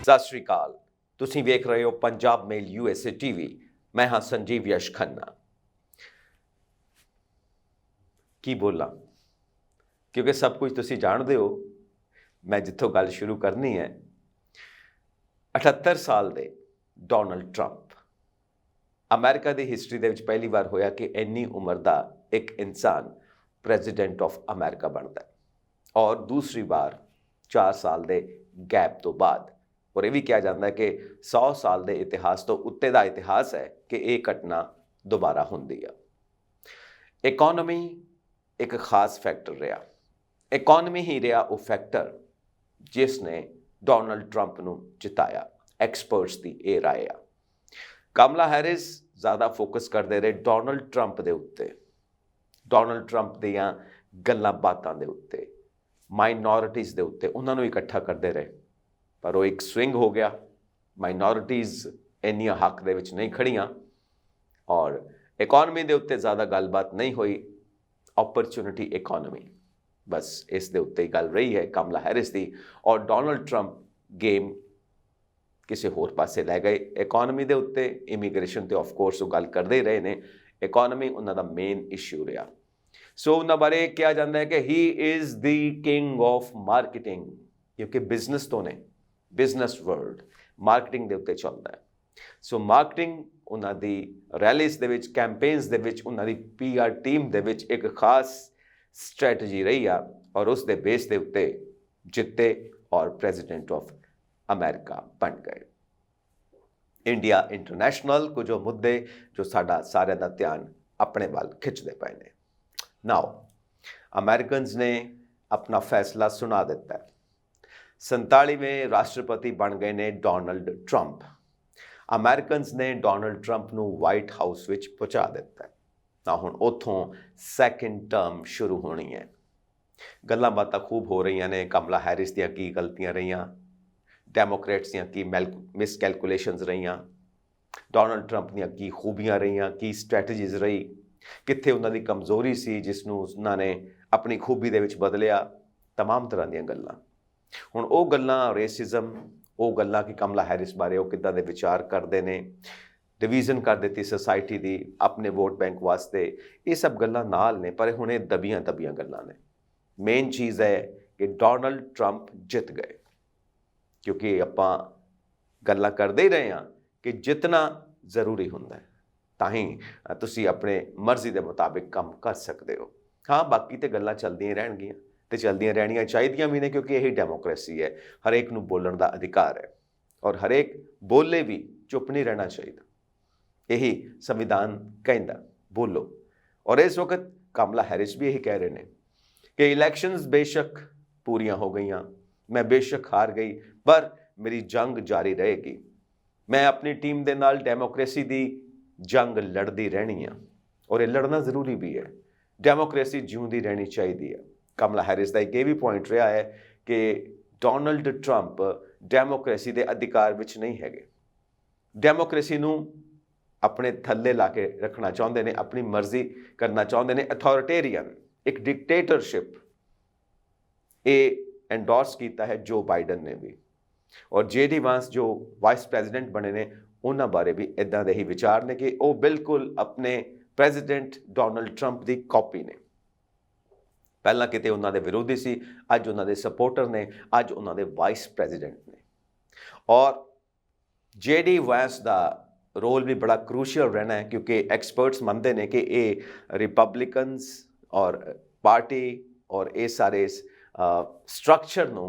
ਸਤਿ ਸ਼੍ਰੀ ਅਕਾਲ। ਤੁਸੀਂ ਵੇਖ ਰਹੇ ਹੋ ਪੰਜਾਬ ਮੇਲ USA TV। ਮੈਂ ਹਾਂ ਸੰਜੀਵ ਯਸ਼ ਖੰਨਾ। ਕੀ ਬੋਲਾਂ, ਕਿਉਂਕਿ ਸਭ ਕੁਝ ਤੁਸੀਂ ਜਾਣਦੇ ਹੋ। ਮੈਂ ਜਿੱਥੋਂ ਗੱਲ ਸ਼ੁਰੂ ਕਰਨੀ ਹੈ, 78 ਸਾਲ ਦੇ ਡੋਨਲਡ ਟਰੰਪ। ਅਮਰੀਕਾ ਦੀ ਹਿਸਟਰੀ ਦੇ ਵਿੱਚ ਪਹਿਲੀ ਵਾਰ ਹੋਇਆ ਕਿ ਇੰਨੀ ਉਮਰ ਦਾ ਇੱਕ ਇਨਸਾਨ ਪ੍ਰੈਜ਼ੀਡੈਂਟ ਆਫ ਅਮਰੀਕਾ ਬਣਦਾ ਹੈ, ਔਰ ਦੂਸਰੀ ਵਾਰ 4 ਸਾਲ ਦੇ ਗੈਪ ਤੋਂ ਬਾਅਦ। ਔਰ ਇਹ ਵੀ ਕਿਹਾ ਜਾਂਦਾ ਹੈ ਕਿ 100 ਸਾਲ ਦੇ ਇਤਿਹਾਸ ਤੋਂ ਉੱਤੇ ਦਾ ਇਤਿਹਾਸ ਹੈ ਕਿ ਇਹ ਘਟਨਾ ਦੁਬਾਰਾ ਹੁੰਦੀ ਆ। ਇਕੋਨਮੀ ਇੱਕ ਖਾਸ ਫੈਕਟਰ ਰਿਹਾ। ਇਕੋਨਮੀ ਹੀ ਰਿਹਾ ਉਹ ਫੈਕਟਰ ਜਿਸ ਨੇ ਡੋਨਲਡ ਟਰੰਪ ਨੂੰ ਜਿਤਾਇਆ। ਐਕਸਪਰਟਸ ਦੀ ਇਹ ਰਾਏ ਆ। ਕਮਲਾ ਹੈਰਿਸ ਜ਼ਿਆਦਾ ਫੋਕਸ ਕਰਦੇ ਰਹੇ ਡੋਨਲਡ ਟਰੰਪ ਦੇ ਉੱਤੇ, ਡੋਨਲਡ ਟਰੰਪ ਦੀਆਂ ਗੱਲਾਂ ਬਾਤਾਂ ਦੇ ਉੱਤੇ, ਮਾਈਨੋਰਿਟੀਜ਼ ਦੇ ਉੱਤੇ, ਉਹਨਾਂ ਨੂੰ ਇਕੱਠਾ ਕਰਦੇ ਰਹੇ। ਪਰ ਉਹ ਇੱਕ ਸਵਿੰਗ ਹੋ ਗਿਆ। ਮਾਈਨੋਰਿਟੀਜ਼ ਇੰਨੀਆਂ ਹੱਕ ਦੇ ਵਿੱਚ ਨਹੀਂ ਖੜੀਆਂ, ਔਰ ਇਕੋਨਮੀ ਦੇ ਉੱਤੇ ਜ਼ਿਆਦਾ ਗੱਲਬਾਤ ਨਹੀਂ ਹੋਈ। ਓਪਰਚੁਨਿਟੀ ਇਕੋਨਮੀ, ਬਸ ਇਸ ਦੇ ਉੱਤੇ ਹੀ ਗੱਲ ਰਹੀ ਹੈ ਕਮਲਾ ਹੈਰਿਸ ਦੀ। ਔਰ ਡੋਨਲਡ ਟਰੰਪ ਗੇਮ ਕਿਸੇ ਹੋਰ ਪਾਸੇ ਲੈ ਗਏ। ਇਕੋਨਮੀ ਦੇ ਉੱਤੇ, ਇਮੀਗ੍ਰੇਸ਼ਨ ਤੇ ਆਫ ਕੋਰਸ ਉਹ ਗੱਲ ਕਰਦੇ ਹੀ ਰਹੇ ਨੇ। ਇਕੋਨਮੀ ਉਹਨਾਂ ਦਾ ਮੇਨ ਇਸ਼ੂ ਰਿਹਾ। ਸੋ ਉਹਨਾਂ ਬਾਰੇ ਕਿਹਾ ਜਾਂਦਾ ਹੈ ਕਿ ਹੀ is the king of marketing, ਕਿਉਂਕਿ ਬਿਜ਼ਨਸ ਤੋਂ ਨੇ, ਬਿਜ਼ਨਸ ਵਰਲਡ ਮਾਰਕੀਟਿੰਗ ਦੇ ਉੱਤੇ ਚੱਲਦਾ ਹੈ। ਸੋ ਮਾਰਕੀਟਿੰਗ ਉਹਨਾਂ ਦੀ ਰੈਲੀਜ਼ ਦੇ ਵਿੱਚ, ਕੈਂਪੇਨਸ ਦੇ ਵਿੱਚ, ਉਹਨਾਂ ਦੀ PR ਟੀਮ ਦੇ ਵਿੱਚ ਇੱਕ ਖਾਸ ਸਟ੍ਰੈਟਜੀ ਰਹੀ ਆ, ਔਰ ਉਸ ਦੇ ਬੇਸ ਦੇ ਉੱਤੇ ਜਿੱਤੇ ਔਰ ਪ੍ਰੈਜ਼ੀਡੈਂਟ ਆਫ ਅਮਰੀਕਾ ਬਣ ਗਏ। ਇੰਡੀਆ ਇੰਟਰਨੈਸ਼ਨਲ ਕੁਝ ਮੁੱਦੇ ਜੋ ਸਾਡਾ ਸਾਰਿਆਂ ਦਾ ਧਿਆਨ ਆਪਣੇ ਵੱਲ ਖਿੱਚਦੇ ਪਏ ਨੇ। ਨਾਓ ਅਮਰੀਕਨਸ ਨੇ ਆਪਣਾ ਫੈਸਲਾ ਸੁਣਾ ਦਿੱਤਾ। 47ਵੇਂ ਰਾਸ਼ਟਰਪਤੀ ਬਣ ਗਏ ਨੇ ਡੋਨਲਡ ਟਰੰਪ। ਅਮਰੀਕਨਸ ਨੇ ਡੋਨਲਡ ਟਰੰਪ ਨੂੰ ਵਾਈਟ ਹਾਊਸ ਵਿੱਚ ਪਹੁੰਚਾ ਦਿੱਤਾ। ਤਾਂ ਹੁਣ ਉੱਥੋਂ ਸੈਕਿੰਡ ਟਰਮ ਸ਼ੁਰੂ ਹੋਣੀ ਹੈ। ਗੱਲਾਂ ਬਾਤਾਂ ਖੂਬ ਹੋ ਰਹੀਆਂ ਨੇ। ਕਮਲਾ ਹੈਰਿਸ ਦੀਆਂ ਕੀ ਗਲਤੀਆਂ ਰਹੀਆਂ, ਡੈਮੋਕ੍ਰੇਟਸ ਦੀਆਂ ਕੀ ਮਿਸਕੈਲਕੂਲੇਸ਼ਨਸ ਰਹੀਆਂ, ਡੋਨਲਡ ਟਰੰਪ ਦੀਆਂ ਕੀ ਖੂਬੀਆਂ ਰਹੀਆਂ, ਕੀ ਸਟ੍ਰੈਟਜੀਜ਼ ਰਹੀ, ਕਿੱਥੇ ਉਹਨਾਂ ਦੀ ਕਮਜ਼ੋਰੀ ਸੀ ਜਿਸ ਨੂੰ ਉਹਨਾਂ ਨੇ ਆਪਣੀ ਖੂਬੀ ਦੇ ਵਿੱਚ ਬਦਲਿਆ। ਤਮਾਮ ਤਰ੍ਹਾਂ ਦੀਆਂ ਗੱਲਾਂ। ਹੁਣ ਉਹ ਗੱਲਾਂ, ਰੇਸਿਜ਼ਮ, ਉਹ ਗੱਲਾਂ ਕਿ ਕਮਲਾ ਹੈਰਿਸ ਬਾਰੇ ਉਹ ਕਿੱਦਾਂ ਦੇ ਵਿਚਾਰ ਕਰਦੇ ਨੇ, ਡਿਵੀਜ਼ਨ ਕਰ ਦਿੱਤੀ ਸੋਸਾਇਟੀ ਦੀ ਆਪਣੇ ਵੋਟ ਬੈਂਕ ਵਾਸਤੇ, ਇਹ ਸਭ ਗੱਲਾਂ ਨਾਲ ਨੇ, ਪਰ ਹੁਣ ਇਹ ਦਬੀਆਂ ਗੱਲਾਂ ਨੇ। ਮੇਨ ਚੀਜ਼ ਹੈ ਕਿ ਡੋਨਲਡ ਟਰੰਪ ਜਿੱਤ ਗਏ, ਕਿਉਂਕਿ ਆਪਾਂ ਗੱਲਾਂ ਕਰਦੇ ਹੀ ਰਹੇ ਹਾਂ ਕਿ ਜਿੱਤਣਾ ਜ਼ਰੂਰੀ ਹੁੰਦਾ ਹੈ, ਤਾਂ ਹੀ ਤੁਸੀਂ ਆਪਣੇ ਮਰਜ਼ੀ ਦੇ ਮੁਤਾਬਿਕ ਕੰਮ ਕਰ ਸਕਦੇ ਹੋ। ਹਾਂ, ਬਾਕੀ ਤੇ ਗੱਲਾਂ ਚੱਲਦੀਆਂ ਰਹਿਣਗੀਆਂ ਤੇ ਚੱਲਦੀਆਂ ਰਹਿਣੀਆਂ ਚਾਹੀਦੀਆਂ ਵੀ ਨੇ, ਕਿਉਂਕਿ ਇਹੀ ਡੈਮੋਕ੍ਰੇਸੀ ਹੈ। ਹਰੇਕ ਨੂੰ ਬੋਲਣ ਦਾ ਅਧਿਕਾਰ ਹੈ, ਔਰ ਹਰੇਕ ਬੋਲੇ ਵੀ, ਚੁੱਪ ਨਹੀਂ ਰਹਿਣਾ ਚਾਹੀਦਾ। ਇਹੀ ਸੰਵਿਧਾਨ ਕਹਿੰਦਾ, ਬੋਲੋ। ਔਰ ਇਸ ਵਕਤ ਕਮਲਾ ਹੈਰਿਸ ਵੀ ਇਹੀ ਕਹਿ ਰਹੇ ਨੇ ਕਿ ਇਲੈਕਸ਼ਨਸ ਬੇਸ਼ੱਕ ਪੂਰੀਆਂ ਹੋ ਗਈਆਂ, ਮੈਂ ਬੇਸ਼ੱਕ ਹਾਰ ਗਈ, ਪਰ ਮੇਰੀ ਜੰਗ ਜਾਰੀ ਰਹੇਗੀ। ਮੈਂ ਆਪਣੀ ਟੀਮ ਦੇ ਨਾਲ ਡੈਮੋਕ੍ਰੇਸੀ ਦੀ ਜੰਗ ਲੜਦੀ ਰਹਿਣੀ ਆ, ਔਰ ਇਹ ਲੜਨਾ ਜ਼ਰੂਰੀ ਵੀ ਹੈ। ਡੈਮੋਕ੍ਰੇਸੀ ਜਿਉਂਦੀ ਰਹਿਣੀ ਚਾਹੀਦੀ ਹੈ। ਕਮਲਾ ਹੈਰਿਸ ਦਾ ਇੱਕ ਇਹ ਵੀ ਪੁਆਇੰਟ ਰਿਹਾ ਹੈ ਕਿ ਡੋਨਲਡ ਟਰੰਪ ਡੈਮੋਕ੍ਰੇਸੀ ਦੇ ਅਧਿਕਾਰ ਵਿੱਚ ਨਹੀਂ ਹੈਗੇ। ਡੈਮੋਕ੍ਰੇਸੀ ਨੂੰ ਆਪਣੇ ਥੱਲੇ ਲਾ ਕੇ ਰੱਖਣਾ ਚਾਹੁੰਦੇ ਨੇ, ਆਪਣੀ ਮਰਜ਼ੀ ਕਰਨਾ ਚਾਹੁੰਦੇ ਨੇ। ਅਥਾਰਟੇਰੀਅਨ, ਇੱਕ ਡਿਕਟੇਟਰਸ਼ਿਪ, ਇਹ ਐਂਡੋਰਸ ਕੀਤਾ ਹੈ ਜੋ ਬਾਈਡਨ ਨੇ ਵੀ। ਔਰ JD ਵਾਂਸ ਜੋ ਵਾਈਸ ਪ੍ਰੈਜ਼ੀਡੈਂਟ ਬਣੇ ਨੇ, ਉਹਨਾਂ ਬਾਰੇ ਵੀ ਇੱਦਾਂ ਦੇ ਹੀ ਵਿਚਾਰ ਨੇ ਕਿ ਉਹ ਬਿਲਕੁਲ ਆਪਣੇ ਪ੍ਰੈਜ਼ੀਡੈਂਟ ਡੋਨਲਡ ਟਰੰਪ ਦੀ ਕਾਪੀ ਨੇ। ਪਹਿਲਾਂ ਕਿਤੇ ਉਹਨਾਂ ਦੇ ਵਿਰੋਧੀ ਸੀ, ਅੱਜ ਉਹਨਾਂ ਦੇ ਸਪੋਰਟਰ ਨੇ, ਅੱਜ ਉਹਨਾਂ ਦੇ ਵਾਈਸ ਪ੍ਰੈਜ਼ੀਡੈਂਟ ਨੇ। ਔਰ JD ਵਾਂਸ ਦਾ ਰੋਲ ਵੀ ਬੜਾ ਕਰੂਸ਼ੀਅਲ ਰਹਿਣਾ ਹੈ, ਕਿਉਂਕਿ ਐਕਸਪਰਟਸ ਮੰਨਦੇ ਨੇ ਕਿ ਇਹ ਰਿਪਬਲਿਕਨਸ ਔਰ ਪਾਰਟੀ ਔਰ ਇਹ ਸਾਰੇ ਸਟਰਕਚਰ ਨੂੰ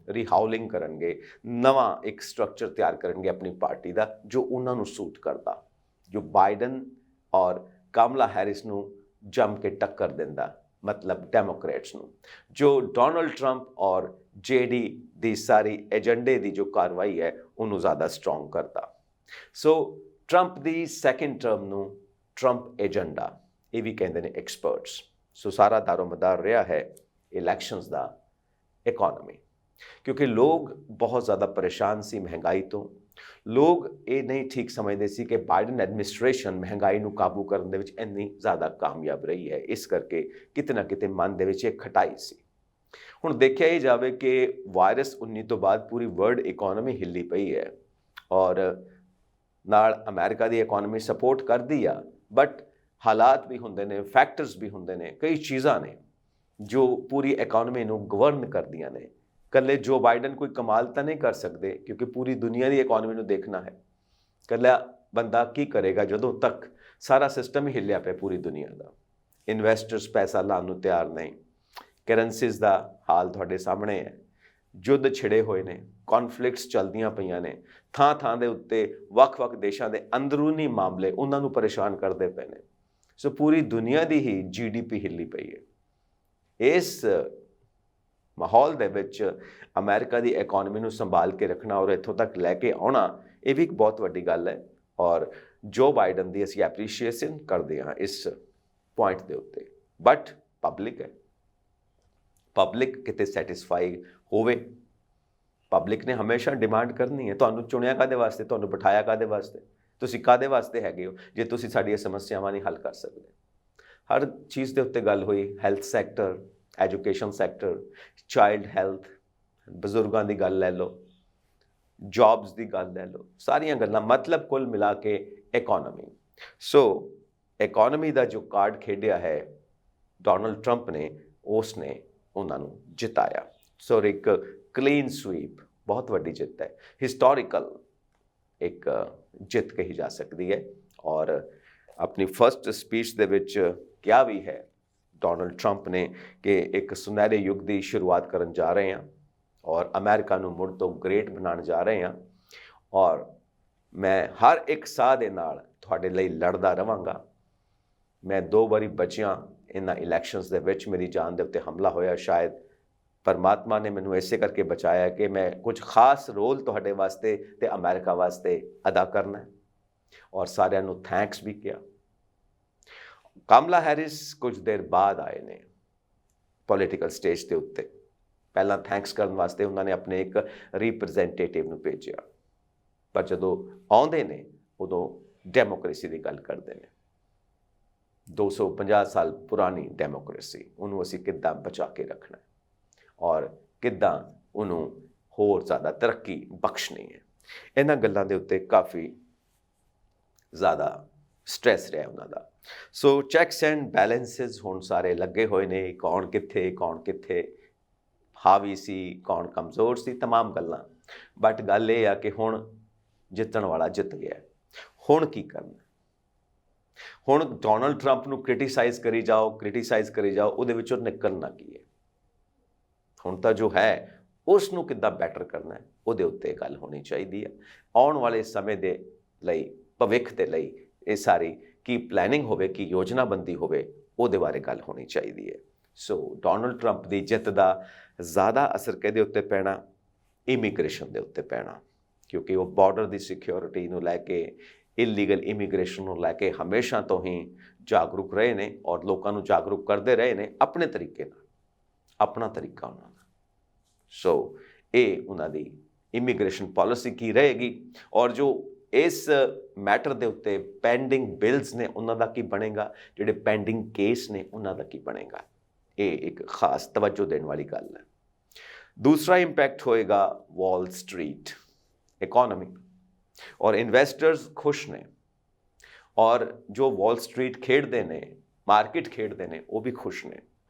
ਰੀਹਾਊਲਿੰਗ ਕਰਨਗੇ, ਨਵਾਂ ਇੱਕ ਸਟਰਕਚਰ ਤਿਆਰ ਕਰਨਗੇ ਆਪਣੀ ਪਾਰਟੀ ਦਾ, ਜੋ ਉਹਨਾਂ ਨੂੰ ਸੂਟ ਕਰਦਾ, ਜੋ ਬਾਈਡਨ ਔਰ ਕਮਲਾ ਹੈਰਿਸ ਨੂੰ ਜੰਮ ਕੇ ਟੱਕਰ ਦਿੰਦਾ, ਮਤਲਬ ਡੈਮੋਕ੍ਰੇਟਸ ਨੂੰ। ਜੋ ਡੋਨਲਡ ਟਰੰਪ ਔਰ JD ਦੀ ਸਾਰੀ ਏਜੰਡੇ ਦੀ ਜੋ ਕਾਰਵਾਈ ਹੈ, ਉਹਨੂੰ ਜ਼ਿਆਦਾ ਸਟਰੋਂਗ ਕਰਦਾ। ਸੋ ਟਰੰਪ ਦੀ ਸੈਕਿੰਡ ਟਰਮ ਨੂੰ ਟਰੰਪ ਏਜੰਡਾ, ਇਹ ਵੀ ਕਹਿੰਦੇ ਨੇ ਐਕਸਪਰਟਸ। ਸੋ ਸਾਰਾ ਦਾਰੋਮਦਾਰ ਰਿਹਾ ਹੈ ਇਲੈਕਸ਼ਨਸ ਦਾ ਇਕੋਨਮੀ, ਕਿਉਂਕਿ ਲੋਕ ਬਹੁਤ ਜ਼ਿਆਦਾ ਪਰੇਸ਼ਾਨ ਸੀ ਮਹਿੰਗਾਈ ਤੋਂ। ਲੋਕ ਇਹ ਨਹੀਂ ਠੀਕ ਸਮਝਦੇ ਸੀ ਕਿ ਬਾਈਡਨ ਐਡਮਿਨਿਸਟ੍ਰੇਸ਼ਨ ਮਹਿੰਗਾਈ ਨੂੰ ਕਾਬੂ ਕਰਨ ਦੇ ਵਿੱਚ ਇੰਨੀ ਜ਼ਿਆਦਾ ਕਾਮਯਾਬ ਰਹੀ ਹੈ। ਇਸ ਕਰਕੇ ਕਿਤੇ ਨਾ ਕਿਤੇ ਮਨ ਦੇ ਵਿੱਚ ਇੱਕ ਖਟਾਈ ਸੀ। ਹੁਣ ਦੇਖਿਆ ਹੀ ਜਾਵੇ ਕਿ ਵਾਇਰਸ 19 ਤੋਂ ਬਾਅਦ ਪੂਰੀ ਵਰਲਡ ਇਕਨੋਮੀ ਹਿੱਲੀ ਪਈ ਹੈ ਔਰ ਨਾਲ ਅਮਰੀਕਾ ਦੀ ਇਕਨੋਮੀ ਸਪੋਰਟ ਕਰਦੀ ਆ, ਬਟ ਹਾਲਾਤ ਵੀ ਹੁੰਦੇ ਨੇ, ਫੈਕਟਰਸ ਵੀ ਹੁੰਦੇ ਨੇ, ਕਈ ਚੀਜ਼ਾਂ ਨੇ ਜੋ ਪੂਰੀ ਇਕਨੋਮੀ ਨੂੰ ਗਵਰਨ ਕਰਦੀਆਂ ਨੇ। ਇਕੱਲੇ ਜੋ ਬਾਈਡਨ ਕੋਈ ਕਮਾਲ ਤਾਂ ਨਹੀਂ ਕਰ ਸਕਦੇ ਕਿਉਂਕਿ ਪੂਰੀ ਦੁਨੀਆ ਦੀ ਇਕਨੋਮੀ ਨੂੰ ਦੇਖਣਾ ਹੈ। ਇਕੱਲਾ ਬੰਦਾ ਕੀ ਕਰੇਗਾ ਜਦੋਂ ਤੱਕ ਸਾਰਾ ਸਿਸਟਮ ਹੀ ਹਿੱਲਿਆ ਪਿਆ ਪੂਰੀ ਦੁਨੀਆ ਦਾ। ਇਨਵੈਸਟਰਸ ਪੈਸਾ ਲਾਉਣ ਨੂੰ ਤਿਆਰ ਨਹੀਂ, ਕਰੰਸੀਜ਼ ਦਾ ਹਾਲ ਤੁਹਾਡੇ ਸਾਹਮਣੇ ਹੈ, ਯੁੱਧ ਛਿੜੇ ਹੋਏ ਨੇ, ਕੌਨਫਲਿਕਟਸ ਚੱਲਦੀਆਂ ਪਈਆਂ ਨੇ, ਥਾਂ ਥਾਂ ਦੇ ਉੱਤੇ ਵੱਖ-ਵੱਖ ਦੇਸ਼ਾਂ ਦੇ ਅੰਦਰੂਨੀ ਮਾਮਲੇ ਉਹਨਾਂ ਨੂੰ ਪਰੇਸ਼ਾਨ ਕਰਦੇ ਪਏ ਨੇ। ਸੋ ਪੂਰੀ ਦੁਨੀਆ ਦੀ ਹੀ GDP ਹਿੱਲੀ ਪਈ ਹੈ। ਇਸ ਮਾਹੌਲ ਦੇ ਵਿੱਚ ਅਮਰੀਕਾ ਦੀ ਇਕਨੋਮੀ ਨੂੰ ਸੰਭਾਲ ਕੇ ਰੱਖਣਾ ਔਰ ਇੱਥੋਂ ਤੱਕ ਲੈ ਕੇ ਆਉਣਾ, ਇਹ ਵੀ ਇੱਕ ਬਹੁਤ ਵੱਡੀ ਗੱਲ ਹੈ ਔਰ ਜੋ ਬਾਈਡਨ ਦੀ ਅਸੀਂ ਐਪਰੀਸ਼ੀਏਸ਼ਨ ਕਰਦੇ ਹਾਂ ਇਸ ਪੁਆਇੰਟ ਦੇ ਉੱਤੇ। ਬਟ ਪਬਲਿਕ ਹੈ, ਪਬਲਿਕ ਕਿਤੇ ਸੈਟਿਸਫਾਈ ਹੋਵੇ। ਪਬਲਿਕ ਨੇ ਹਮੇਸ਼ਾ ਡਿਮਾਂਡ ਕਰਨੀ ਹੈ। ਤੁਹਾਨੂੰ ਚੁਣਿਆ ਕਾਹਦੇ ਵਾਸਤੇ, ਤੁਹਾਨੂੰ ਬਿਠਾਇਆ ਕਾਹਦੇ ਵਾਸਤੇ, ਤੁਸੀਂ ਕਾਹਦੇ ਵਾਸਤੇ ਹੈਗੇ ਹੋ ਜੇ ਤੁਸੀਂ ਸਾਡੀਆਂ ਸਮੱਸਿਆਵਾਂ ਨਹੀਂ ਹੱਲ ਕਰ ਸਕਦੇ। ਹਰ ਚੀਜ਼ ਦੇ ਉੱਤੇ ਗੱਲ ਹੋਈ, health sector, education sector, child health, ਬਜ਼ੁਰਗਾਂ ਦੀ ਗੱਲ ਲੈ ਲਓ, ਜੌਬਸ ਦੀ ਗੱਲ ਲੈ ਲਓ, ਸਾਰੀਆਂ ਗੱਲਾਂ, ਮਤਲਬ ਕੁੱਲ ਮਿਲਾ ਕੇ ਇਕਨੋਮੀ। ਸੋ ਇਕਨੋਮੀ ਦਾ ਜੋ ਕਾਰਡ ਖੇਡਿਆ ਹੈ ਡੋਨਲਡ ਟਰੰਪ ਨੇ, ਉਸ ਨੇ ਉਹਨਾਂ ਨੂੰ ਜਿਤਾਇਆ। ਸੋ ਇੱਕ ਕਲੀਨ ਸਵੀਪ, ਬਹੁਤ ਵੱਡੀ ਜਿੱਤ ਹੈ, ਹਿਸਟੋਰੀਕਲ ਇੱਕ ਜਿੱਤ ਕਹੀ ਜਾ ਸਕਦੀ ਹੈ। ਔਰ ਆਪਣੀ ਫਸਟ ਸਪੀਚ ਦੇ ਵਿੱਚ ਕਿਹਾ ਵੀ ਹੈ ਡੋਨਲਡ ਟਰੰਪ ਨੇ ਕਿ ਇੱਕ ਸੁਨਹਿਰੇ ਯੁੱਗ ਦੀ ਸ਼ੁਰੂਆਤ ਕਰਨ ਜਾ ਰਹੇ ਹਾਂ ਔਰ ਅਮਰੀਕਾ ਨੂੰ ਮੁੜ ਤੋਂ ਗ੍ਰੇਟ ਬਣਾਉਣ ਜਾ ਰਹੇ ਹਾਂ ਔਰ ਮੈਂ ਹਰ ਇੱਕ ਸਾਹ ਦੇ ਨਾਲ ਤੁਹਾਡੇ ਲਈ ਲੜਦਾ ਰਹਾਂਗਾ। ਮੈਂ 2 ਵਾਰੀ ਬਚਿਆ ਇਹਨਾਂ ਇਲੈਕਸ਼ਨਸ ਦੇ ਵਿੱਚ, ਮੇਰੀ ਜਾਨ ਦੇ ਉੱਤੇ ਹਮਲਾ ਹੋਇਆ, ਸ਼ਾਇਦ ਪਰਮਾਤਮਾ ਨੇ ਮੈਨੂੰ ਇਸੇ ਕਰਕੇ ਬਚਾਇਆ ਕਿ ਮੈਂ ਕੁਝ ਖਾਸ ਰੋਲ ਤੁਹਾਡੇ ਵਾਸਤੇ ਤੇ ਅਮਰੀਕਾ ਵਾਸਤੇ ਅਦਾ ਕਰਨਾ ਹੈ ਔਰ ਸਾਰਿਆਂ ਨੂੰ ਥੈਂਕਸ ਵੀ ਕਿਹਾ। ਕਮਲਾ ਹੈਰਿਸ ਕੁਝ ਦੇਰ ਬਾਅਦ ਆਏ ਨੇ ਪੋਲੀਟੀਕਲ ਸਟੇਜ ਦੇ ਉੱਤੇ। ਪਹਿਲਾਂ ਥੈਂਕਸ ਕਰਨ ਵਾਸਤੇ ਉਹਨਾਂ ਨੇ ਆਪਣੇ ਇੱਕ ਰਿਪਰੈਜ਼ੈਂਟੇਟਿਵ ਨੂੰ ਭੇਜਿਆ, ਪਰ ਜਦੋਂ ਆਉਂਦੇ ਨੇ ਉਦੋਂ ਡੈਮੋਕ੍ਰੇਸੀ ਦੀ ਗੱਲ ਕਰਦੇ ਨੇ। 250 ਸਾਲ ਪੁਰਾਣੀ ਡੈਮੋਕ੍ਰੇਸੀ, ਉਹਨੂੰ ਅਸੀਂ ਕਿੱਦਾਂ ਬਚਾ ਕੇ ਰੱਖਣਾ ਔਰ ਕਿੱਦਾਂ ਉਹਨੂੰ ਹੋਰ ਜ਼ਿਆਦਾ ਤਰੱਕੀ ਬਖਸ਼ਣੀ ਹੈ। ਇਹਨਾਂ ਗੱਲਾਂ ਦੇ ਉੱਤੇ ਕਾਫੀ ਜ਼ਿਆਦਾ ਸਟ੍ਰੈਸ ਰਿਹਾ ਉਹਨਾਂ ਦਾ। ਸੋ ਚੈੱਕਸ ਐਂਡ ਬੈਲੈਂਸਿਸ ਹੁਣ ਸਾਰੇ ਲੱਗੇ ਹੋਏ ਨੇ, ਕੌਣ ਕਿੱਥੇ ਹਾਵੀ ਸੀ, ਕੌਣ ਕਮਜ਼ੋਰ ਸੀ, ਤਮਾਮ ਗੱਲਾਂ। ਬਟ ਗੱਲ ਇਹ ਆ ਕਿ ਹੁਣ ਜਿੱਤਣ ਵਾਲਾ ਜਿੱਤ ਗਿਆ। ਹੁਣ ਕੀ ਕਰਨਾ? ਹੁਣ ਡੋਨਲਡ ਟਰੰਪ ਨੂੰ ਕ੍ਰਿਟੀਸਾਈਜ਼ ਕਰੀ ਜਾਓ, ਉਹਦੇ ਵਿੱਚੋਂ ਨਿਕਲਣਾ ਕੀ ਹੈ? ਹੁਣ ਤਾਂ ਜੋ ਹੈ ਉਸ ਨੂੰ ਕਿੱਦਾਂ ਬੈਟਰ ਕਰਨਾ ਹੈ, ਉਹਦੇ ਉੱਤੇ ਗੱਲ ਹੋਣੀ ਚਾਹੀਦੀ ਹੈ। ਆਉਣ ਵਾਲੇ ਸਮੇਂ ਦੇ ਲਈ, ਭਵਿੱਖ ਦੇ ਲਈ ਇਹ ਸਾਰੀ ਕੀ ਪਲੈਨਿੰਗ ਹੋਵੇ, ਕੀ ਯੋਜਨਾਬੰਦੀ ਹੋਵੇ, ਉਹਦੇ ਬਾਰੇ ਗੱਲ ਹੋਣੀ ਚਾਹੀਦੀ ਹੈ। ਸੋ ਡੋਨਲਡ ਟਰੰਪ ਦੀ ਜਿੱਤ ਦਾ ਜ਼ਿਆਦਾ ਅਸਰ ਕਿਹਦੇ ਉੱਤੇ ਪੈਣਾ? ਇਮੀਗ੍ਰੇਸ਼ਨ ਦੇ ਉੱਤੇ ਪੈਣਾ, ਕਿਉਂਕਿ ਉਹ ਬਾਰਡਰ ਦੀ ਸਿਕਿਉਰਿਟੀ ਨੂੰ ਲੈ ਕੇ, ਇਲੀਗਲ ਇਮੀਗ੍ਰੇਸ਼ਨ ਨੂੰ ਲੈ ਕੇ ਹਮੇਸ਼ਾ ਤੋਂ ਹੀ ਜਾਗਰੂਕ ਰਹੇ ਨੇ ਔਰ ਲੋਕਾਂ ਨੂੰ ਜਾਗਰੂਕ ਕਰਦੇ ਰਹੇ ਨੇ ਆਪਣੇ ਤਰੀਕੇ ਨਾਲ, ਆਪਣਾ ਤਰੀਕਾ ਉਹਨਾਂ ਦਾ। ਸੋ ਇਹ ਉਹਨਾਂ ਦੀ ਇਮੀਗ੍ਰੇਸ਼ਨ ਪਾਲਿਸੀ ਕੀ ਰਹੇਗੀ ਔਰ ਜੋ ਇਸ ਮੈਟਰ ਦੇ ਉੱਤੇ ਪੈਂਡਿੰਗ ਬਿਲਸ ਨੇ ਉਹਨਾਂ ਦਾ ਕੀ ਬਣੇਗਾ, ਜਿਹੜੇ ਪੈਂਡਿੰਗ ਕੇਸ ਨੇ ਉਹਨਾਂ ਦਾ ਕੀ ਬਣੇਗਾ, ਇਹ ਇੱਕ ਖਾਸ ਤਵੱਜੋ ਦੇਣ ਵਾਲੀ ਗੱਲ ਹੈ। ਦੂਸਰਾ ਇੰਪੈਕਟ ਹੋਏਗਾ ਵਾਲ ਸਟਰੀਟ ਇਕਨੋਮੀ ਔਰ ਇਨਵੈਸਟਰਸ ਖੁਸ਼ ਨੇ ਔਰ ਜੋ ਵਾਲ ਸਟਰੀਟ ਖੇਡਦੇ ਨੇ, ਮਾਰਕੀਟ ਖੇਡਦੇ ਨੇ, ਉਹ ਵੀ ਖੁਸ਼ ਨੇ।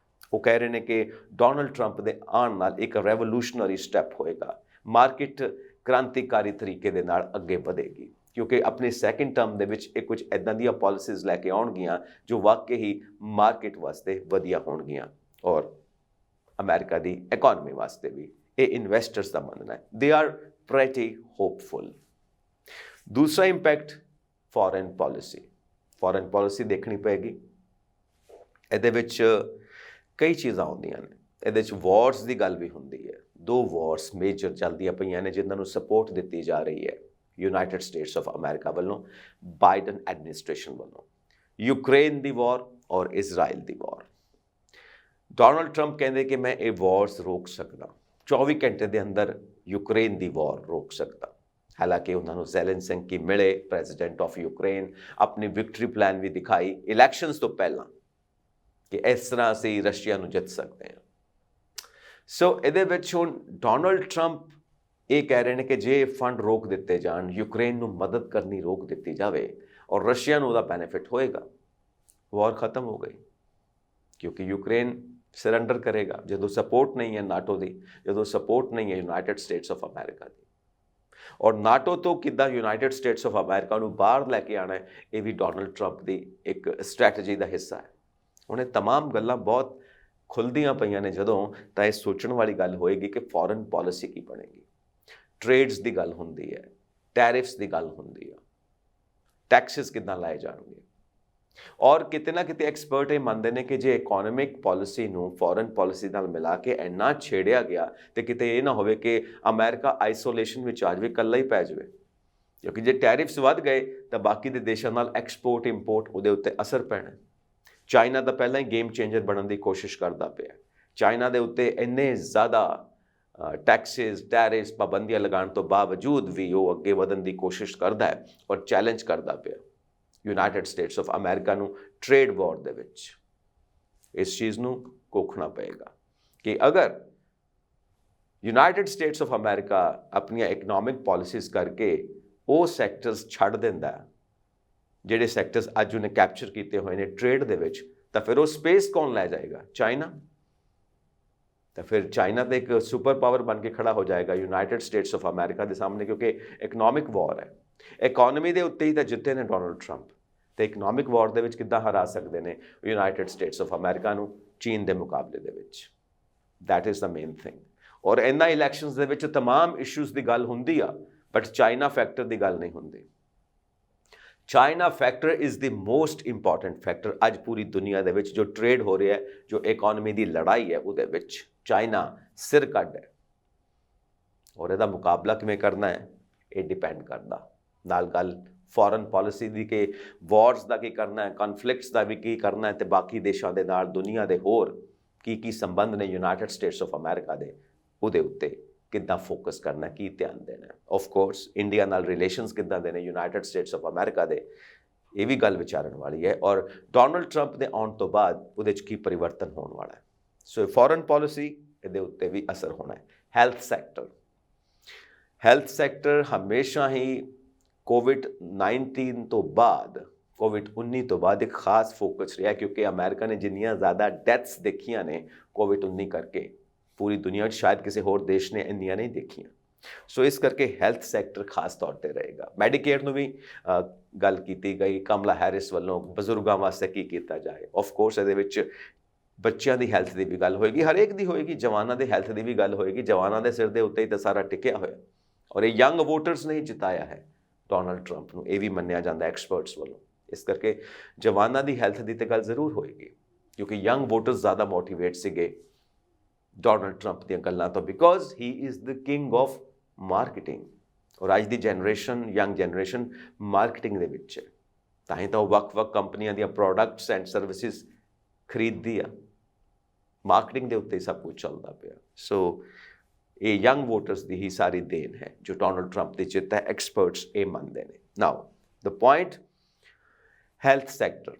ਉਹ ਕਹਿ ਰਹੇ ਨੇ ਕਿ ਡੋਨਲਡ ਟਰੰਪ ਦੇ ਆਉਣ ਨਾਲ ਇੱਕ ਰੈਵੋਲੂਸ਼ਨਰੀ ਸਟੈਪ ਹੋਏਗਾ, ਮਾਰਕੀਟ ਕ੍ਰਾਂਤੀਕਾਰੀ ਤਰੀਕੇ ਦੇ ਨਾਲ ਅੱਗੇ ਵਧੇਗੀ, ਕਿਉਂਕਿ ਆਪਣੀ ਸੈਕਿੰਡ ਟਰਮ ਦੇ ਵਿੱਚ ਇਹ ਕੁਝ ਇੱਦਾਂ ਦੀਆਂ ਪਾਲਿਸੀਜ਼ ਲੈ ਕੇ ਆਉਣਗੀਆਂ ਜੋ ਵਾਕਈ ਹੀ ਮਾਰਕੀਟ ਵਾਸਤੇ ਵਧੀਆ ਹੋਣਗੀਆਂ ਔਰ ਅਮਰੀਕਾ ਦੀ ਇਕਨੋਮੀ ਵਾਸਤੇ ਵੀ। ਇਹ ਇਨਵੈਸਟਰਸ ਦਾ ਮੰਨਣਾ ਹੈ। They are pretty hopeful. ਦੂਸਰਾ ਇੰਪੈਕਟ ਫੋਰਨ ਪਾਲਿਸੀ ਦੇਖਣੀ ਪਏਗੀ। ਇਹਦੇ ਵਿੱਚ ਕਈ ਚੀਜ਼ਾਂ ਆਉਂਦੀਆਂ ਨੇ। ਇਹਦੇ ਵਿੱਚ ਵਾਰਸ ਦੀ ਗੱਲ ਵੀ ਹੁੰਦੀ ਹੈ। 2 ਵਾਰਸ ਮੇਜਰ ਚੱਲਦੀਆਂ ਪਈਆਂ ਨੇ ਜਿਨ੍ਹਾਂ ਨੂੰ ਸਪੋਰਟ ਦਿੱਤੀ ਜਾ ਰਹੀ ਹੈ ਯੂਨਾਈਟਿਡ ਸਟੇਟਸ ਆਫ ਅਮਰੀਕਾ ਵੱਲੋਂ, ਬਾਈਡਨ ਐਡਮਿਨਿਸਟ੍ਰੇਸ਼ਨ ਵੱਲੋਂ। ਯੂਕਰੇਨ ਦੀ ਵਾਰ ਔਰ ਇਜ਼ਰਾਈਲ ਦੀ ਵਾਰ। ਡੋਨਲਡ ਟਰੰਪ ਕਹਿੰਦੇ ਕਿ ਮੈਂ ਇਹ ਵਾਰਸ ਰੋਕ ਸਕਦਾ, 24 ਘੰਟੇ ਦੇ ਅੰਦਰ ਯੂਕਰੇਨ ਦੀ ਵਾਰ ਰੋਕ ਸਕਦਾ। ਹਾਲਾਂਕਿ ਉਹਨਾਂ ਨੂੰ ਜ਼ੈਲੈਂਸਕੀ ਮਿਲੇ, ਪ੍ਰੈਜ਼ੀਡੈਂਟ ਆਫ ਯੂਕਰੇਨ, ਆਪਣੀ ਵਿਕਟਰੀ ਪਲਾਨ ਵੀ ਦਿਖਾਈ ਇਲੈਕਸ਼ਨਸ ਤੋਂ ਪਹਿਲਾਂ ਕਿ ਇਸ ਤਰ੍ਹਾਂ ਅਸੀਂ ਰਸ਼ੀਆ ਨੂੰ ਜਿੱਤ ਸਕਦੇ ਹਾਂ। ਸੋ ਇਹਦੇ ਵਿੱਚ ਹੁਣ ਡੋਨਲਡ ਟਰੰਪ ਇਹ ਕਹਿ ਰਹੇ ਨੇ ਕਿ ਜੇ ਫੰਡ ਰੋਕ ਦਿੱਤੇ ਜਾਣ, ਯੂਕਰੇਨ ਨੂੰ ਮਦਦ ਕਰਨੀ ਰੋਕ ਦਿੱਤੀ ਜਾਵੇ ਔਰ ਰਸ਼ੀਆ ਨੂੰ ਉਹਦਾ ਬੈਨੀਫਿਟ ਹੋਏਗਾ, ਵਾਰ ਖਤਮ ਹੋ ਗਈ। ਕਿਉਂਕਿ ਯੂਕਰੇਨ ਸਰੈਂਡਰ ਕਰੇਗਾ ਜਦੋਂ ਸਪੋਰਟ ਨਹੀਂ ਹੈ ਨਾਟੋ ਦੀ, ਜਦੋਂ ਸਪੋਰਟ ਨਹੀਂ ਹੈ ਯੂਨਾਈਟਿਡ ਸਟੇਟਸ ਆਫ ਅਮਰੀਕਾ ਦੀ। ਔਰ ਨਾਟੋ ਤੋਂ ਕਿੱਦਾਂ ਯੂਨਾਈਟਿਡ ਸਟੇਟਸ ਆਫ ਅਮਰੀਕਾ ਨੂੰ ਬਾਹਰ ਲੈ ਕੇ ਆਉਣਾ ਹੈ, ਇਹ ਵੀ ਡੋਨਲਡ ਟਰੰਪ ਦੀ ਇੱਕ ਸਟ੍ਰੈਟਜੀ ਦਾ ਹਿੱਸਾ ਹੈ। ਹੁਣ ਇਹ ਤਮਾਮ ਗੱਲਾਂ ਬਹੁਤ ਖੁੱਲ੍ਹਦੀਆਂ ਪਈਆਂ ਨੇ ਜਦੋਂ, ਤਾਂ ਇਹ ਸੋਚਣ ਵਾਲੀ ਗੱਲ ਹੋਏਗੀ ਕਿ ਫੋਰਨ ਪਾਲਿਸੀ ਕੀ ਬਣੇਗੀ। ਟ੍ਰੇਡਸ ਦੀ ਗੱਲ ਹੁੰਦੀ ਹੈ, ਟੈਰਿਫਸ ਦੀ ਗੱਲ ਹੁੰਦੀ ਆ, ਟੈਕਸਿਸ ਕਿੱਦਾਂ ਲਾਏ ਜਾਣਗੇ। ਔਰ ਕਿਤੇ ਨਾ ਕਿਤੇ ਐਕਸਪਰਟ ਇਹ ਮੰਨਦੇ ਨੇ ਕਿ ਜੇ ਇਕੋਨੋਮਿਕ ਪਾਲਿਸੀ ਨੂੰ ਫੋਰਨ ਪਾਲਿਸੀ ਨਾਲ ਮਿਲਾ ਕੇ ਇੰਨਾ ਛੇੜਿਆ ਗਿਆ ਤੇ ਕਿਤੇ ਇਹ ਨਾ ਹੋਵੇ ਕਿ ਅਮਰੀਕਾ ਆਈਸੋਲੇਸ਼ਨ ਵਿੱਚ ਆ ਜਾਵੇ, ਇਕੱਲਾ ਹੀ ਪੈ ਜਾਵੇ। ਕਿਉਂਕਿ ਜੇ ਟੈਰਿਫਸ ਵੱਧ ਗਏ ਤਾਂ ਬਾਕੀ ਦੇ ਦੇਸ਼ਾਂ ਨਾਲ ਐਕਸਪੋਰਟ ਇੰਪੋਰਟ ਉਹਦੇ ਉੱਤੇ ਅਸਰ ਪੈਣਾ। ਚਾਈਨਾ ਤਾਂ ਪਹਿਲਾਂ ਹੀ ਗੇਮ ਚੇਂਜਰ ਬਣਨ ਦੀ ਕੋਸ਼ਿਸ਼ ਕਰਦਾ ਪਿਆ। ਚਾਈਨਾ ਦੇ ਉੱਤੇ ਇੰਨੇ ਜ਼ਿਆਦਾ ਟੈਕਸਿਸ, ਟੈਰਿਫਸ, ਪਾਬੰਦੀਆਂ ਲਗਾਉਣ ਤੋਂ ਬਾਵਜੂਦ ਵੀ ਉਹ ਅੱਗੇ ਵਧਣ ਦੀ ਕੋਸ਼ਿਸ਼ ਕਰਦਾ ਹੈ ਔਰ ਚੈਲੰਜ ਕਰਦਾ ਪਿਆ ਯੂਨਾਈਟਿਡ ਸਟੇਟਸ ਆਫ ਅਮਰੀਕਾ ਨੂੰ ਟ੍ਰੇਡ ਵਾਰ ਦੇ ਵਿੱਚ। ਇਸ ਚੀਜ਼ ਨੂੰ ਕੋਖਣਾ ਪਏਗਾ ਕਿ ਅਗਰ ਯੂਨਾਈਟਿਡ ਸਟੇਟਸ ਆਫ ਅਮਰੀਕਾ ਆਪਣੀਆਂ ਇਕਨੋਮਿਕ ਪਾਲਿਸੀਜ਼ ਕਰਕੇ ਉਹ ਸੈਕਟਰਸ ਛੱਡ ਦਿੰਦਾ, ਜਿਹੜੇ ਸੈਕਟਰਸ ਅੱਜ ਉਹਨੇ ਕੈਪਚਰ ਕੀਤੇ ਹੋਏ ਨੇ ਟ੍ਰੇਡ ਦੇ ਵਿੱਚ, ਤਾਂ ਫਿਰ ਉਹ ਸਪੇਸ ਕੌਣ ਲੈ ਜਾਏਗਾ? ਚਾਈਨਾ। ਤਾਂ ਫਿਰ ਚਾਈਨਾ ਤਾਂ ਇੱਕ ਸੁਪਰ ਪਾਵਰ ਬਣ ਕੇ ਖੜਾ ਹੋ ਜਾਏਗਾ ਯੂਨਾਈਟਿਡ ਸਟੇਟਸ ਆਫ ਅਮਰੀਕਾ ਦੇ ਸਾਹਮਣੇ, ਕਿਉਂਕਿ ਇਕਨੋਮਿਕ ਵਾਰ ਹੈ। ਇਕੋਨਮੀ ਦੇ ਉੱਤੇ ਹੀ ਤਾਂ ਜਿੱਤੇ ਨੇ ਡੋਨਲਡ ਟਰੰਪ, ਤੇ ਇਕਨੋਮਿਕ ਵਾਰ ਦੇ ਵਿੱਚ ਕਿੱਦਾਂ ਹਰਾ ਸਕਦੇ ਨੇ ਯੂਨਾਈਟਿਡ ਸਟੇਟਸ ਆਫ ਅਮਰੀਕਾ ਨੂੰ ਚੀਨ ਦੇ ਮੁਕਾਬਲੇ ਦੇ ਵਿੱਚ? That is the main thing. ਔਰ ਇਹਨਾਂ ਇਲੈਕਸ਼ਨਸ ਦੇ ਵਿੱਚ ਤਮਾਮ ਇਸ਼ੂਜ਼ ਦੀ ਗੱਲ ਹੁੰਦੀ ਆ, ਬਟ ਚਾਈਨਾ ਫੈਕਟਰ ਦੀ ਗੱਲ ਨਹੀਂ ਹੁੰਦੀ। China factor is the most important factor ਅੱਜ ਪੂਰੀ ਦੁਨੀਆ ਦੇ ਵਿੱਚ। ਜੋ ਟ੍ਰੇਡ ਹੋ ਰਿਹਾ ਹੈ, ਜੋ ਇਕੋਨਮੀ ਦੀ ਲੜਾਈ ਹੈ, ਉਹਦੇ ਵਿੱਚ ਚਾਈਨਾ ਸਿਰ ਕੱਢ ਹੈ। ਔਰ ਇਹਦਾ ਮੁਕਾਬਲਾ ਕਿਵੇਂ ਕਰਨਾ ਹੈ, ਇਹ ਡਿਪੈਂਡ ਕਰਦਾ। ਨਾਲ ਗੱਲ ਫੋਰਨ ਪਾਲਿਸੀ ਦੀ ਕਿ ਵਾਰਸ ਦਾ ਕੀ ਕਰਨਾ ਹੈ, ਕਨਫਲਿਕਟਸ ਦਾ ਵੀ ਕੀ ਕਰਨਾ ਹੈ, ਤੇ ਬਾਕੀ ਦੇਸ਼ਾਂ ਦੇ ਨਾਲ ਦੁਨੀਆ ਦੇ ਹੋਰ ਕੀ ਸੰਬੰਧ ਨੇ ਯੂਨਾਈਟਿਡ ਸਟੇਟਸ ਆਫ ਅਮਰੀਕਾ ਦੇ, ਉਹਦੇ ਉੱਤੇ ਕਿੱਦਾਂ ਫੋਕਸ ਕਰਨਾ, ਕੀ ਧਿਆਨ ਦੇਣਾ। ਆਫ ਕੋਰਸ ਇੰਡੀਆ ਨਾਲ ਰਿਲੇਸ਼ਨਸ ਕਿੱਦਾਂ ਦੇ ਨੇ ਯੂਨਾਈਟਿਡ ਸਟੇਟਸ ਆਫ ਅਮਰੀਕਾ ਦੇ, ਇਹ ਵੀ ਗੱਲ ਵਿਚਾਰਨ ਵਾਲੀ ਹੈ। ਔਰ ਡੋਨਲਡ ਟਰੰਪ ਦੇ ਆਉਣ ਤੋਂ ਬਾਅਦ ਉਹਦੇ 'ਚ ਕੀ ਪਰਿਵਰਤਨ ਹੋਣ ਵਾਲਾ ਹੈ। ਸੋ ਫੋਰਨ ਪਾਲਿਸੀ ਇਹਦੇ ਉੱਤੇ ਵੀ ਅਸਰ ਹੋਣਾ ਹੈ। ਹੈਲਥ ਸੈਕਟਰ ਹਮੇਸ਼ਾ ਹੀ ਕੋਵਿਡ-19 ਤੋਂ ਬਾਅਦ, ਕੋਵਿਡ-19 ਤੋਂ ਬਾਅਦ ਇੱਕ ਖਾਸ ਫੋਕਸ ਰਿਹਾ, ਕਿਉਂਕਿ ਅਮਰੀਕਾ ਨੇ ਜਿੰਨੀਆਂ ਜ਼ਿਆਦਾ ਡੈਥਸ ਦੇਖੀਆਂ ਨੇ ਕੋਵਿਡ-19 ਕਰਕੇ, ਪੂਰੀ ਦੁਨੀਆ 'ਚ ਸ਼ਾਇਦ ਕਿਸੇ ਹੋਰ ਦੇਸ਼ ਨੇ ਇੰਨੀਆਂ ਨਹੀਂ ਦੇਖੀਆਂ। ਸੋ ਇਸ ਕਰਕੇ ਹੈਲਥ ਸੈਕਟਰ ਖਾਸ ਤੌਰ 'ਤੇ ਰਹੇਗਾ। ਮੈਡੀਕੇਅਰ ਨੂੰ ਵੀ ਗੱਲ ਕੀਤੀ ਗਈ ਕਮਲਾ ਹੈਰਿਸ ਵੱਲੋਂ, ਬਜ਼ੁਰਗਾਂ ਵਾਸਤੇ ਕੀ ਕੀਤਾ ਜਾਏ। ਆਫ ਕੋਰਸ ਇਹਦੇ ਵਿੱਚ ਬੱਚਿਆਂ ਦੀ ਹੈਲਥ ਦੀ ਵੀ ਗੱਲ ਹੋਏਗੀ, ਹਰੇਕ ਦੀ ਹੋਏਗੀ, ਜਵਾਨਾਂ ਦੇ ਹੈਲਥ ਦੀ ਵੀ ਗੱਲ ਹੋਏਗੀ। ਜਵਾਨਾਂ ਦੇ ਸਿਰ ਦੇ ਉੱਤੇ ਹੀ ਤਾਂ ਸਾਰਾ ਟਿਕਿਆ ਹੋਇਆ। ਔਰ ਇਹ ਯੰਗ ਵੋਟਰਸ ਨੇ ਜਿਤਾਇਆ ਹੈ ਡੋਨਲਡ ਟਰੰਪ ਨੂੰ, ਇਹ ਵੀ ਮੰਨਿਆ ਜਾਂਦਾ ਐਕਸਪਰਟਸ ਵੱਲੋਂ। ਇਸ ਕਰਕੇ ਜਵਾਨਾਂ ਦੀ ਹੈਲਥ ਦੀ ਤਾਂ ਗੱਲ ਜ਼ਰੂਰ ਹੋਏਗੀ, ਕਿਉਂਕਿ ਯੰਗ ਵੋਟਰਸ ਜ਼ਿਆਦਾ ਮੋਟੀਵੇਟ ਸੀਗੇ ਡੋਨਲਡ ਟਰੰਪ ਦੀਆਂ ਗੱਲਾਂ ਤੋਂ, because he is the king of marketing. ਔਰ ਅੱਜ ਦੀ ਜਨਰੇਸ਼ਨ, ਯੰਗ ਜਨਰੇਸ਼ਨ ਮਾਰਕੀਟਿੰਗ ਦੇ ਵਿੱਚ ਹੈ, ਤਾਂ ਹੀ ਤਾਂ ਉਹ ਵੱਖ-ਵੱਖ ਕੰਪਨੀਆਂ ਦੀਆਂ ਪ੍ਰੋਡਕਟਸ ਐਂਡ ਸਰਵਿਸਿਜ਼ ਖਰੀਦਦੀ ਆ। ਮਾਰਕੀਟਿੰਗ ਦੇ ਉੱਤੇ ਹੀ ਸਭ ਕੁਝ ਚੱਲਦਾ ਪਿਆ। ਸੋ ਇਹ ਯੰਗ ਵੋਟਰਸ ਦੀ ਹੀ ਸਾਰੀ ਦੇਣ ਹੈ ਜੋ ਡੋਨਲਡ ਟਰੰਪ ਦੀ ਜਿੱਤ ਹੈ। ਐਕਸਪਰਟਸ ਇਹ ਮੰਨਦੇ ਨੇ। ਨਾਓ ਦ ਪੁਆਇੰਟ, ਹੈਲਥ ਸੈਕਟਰ,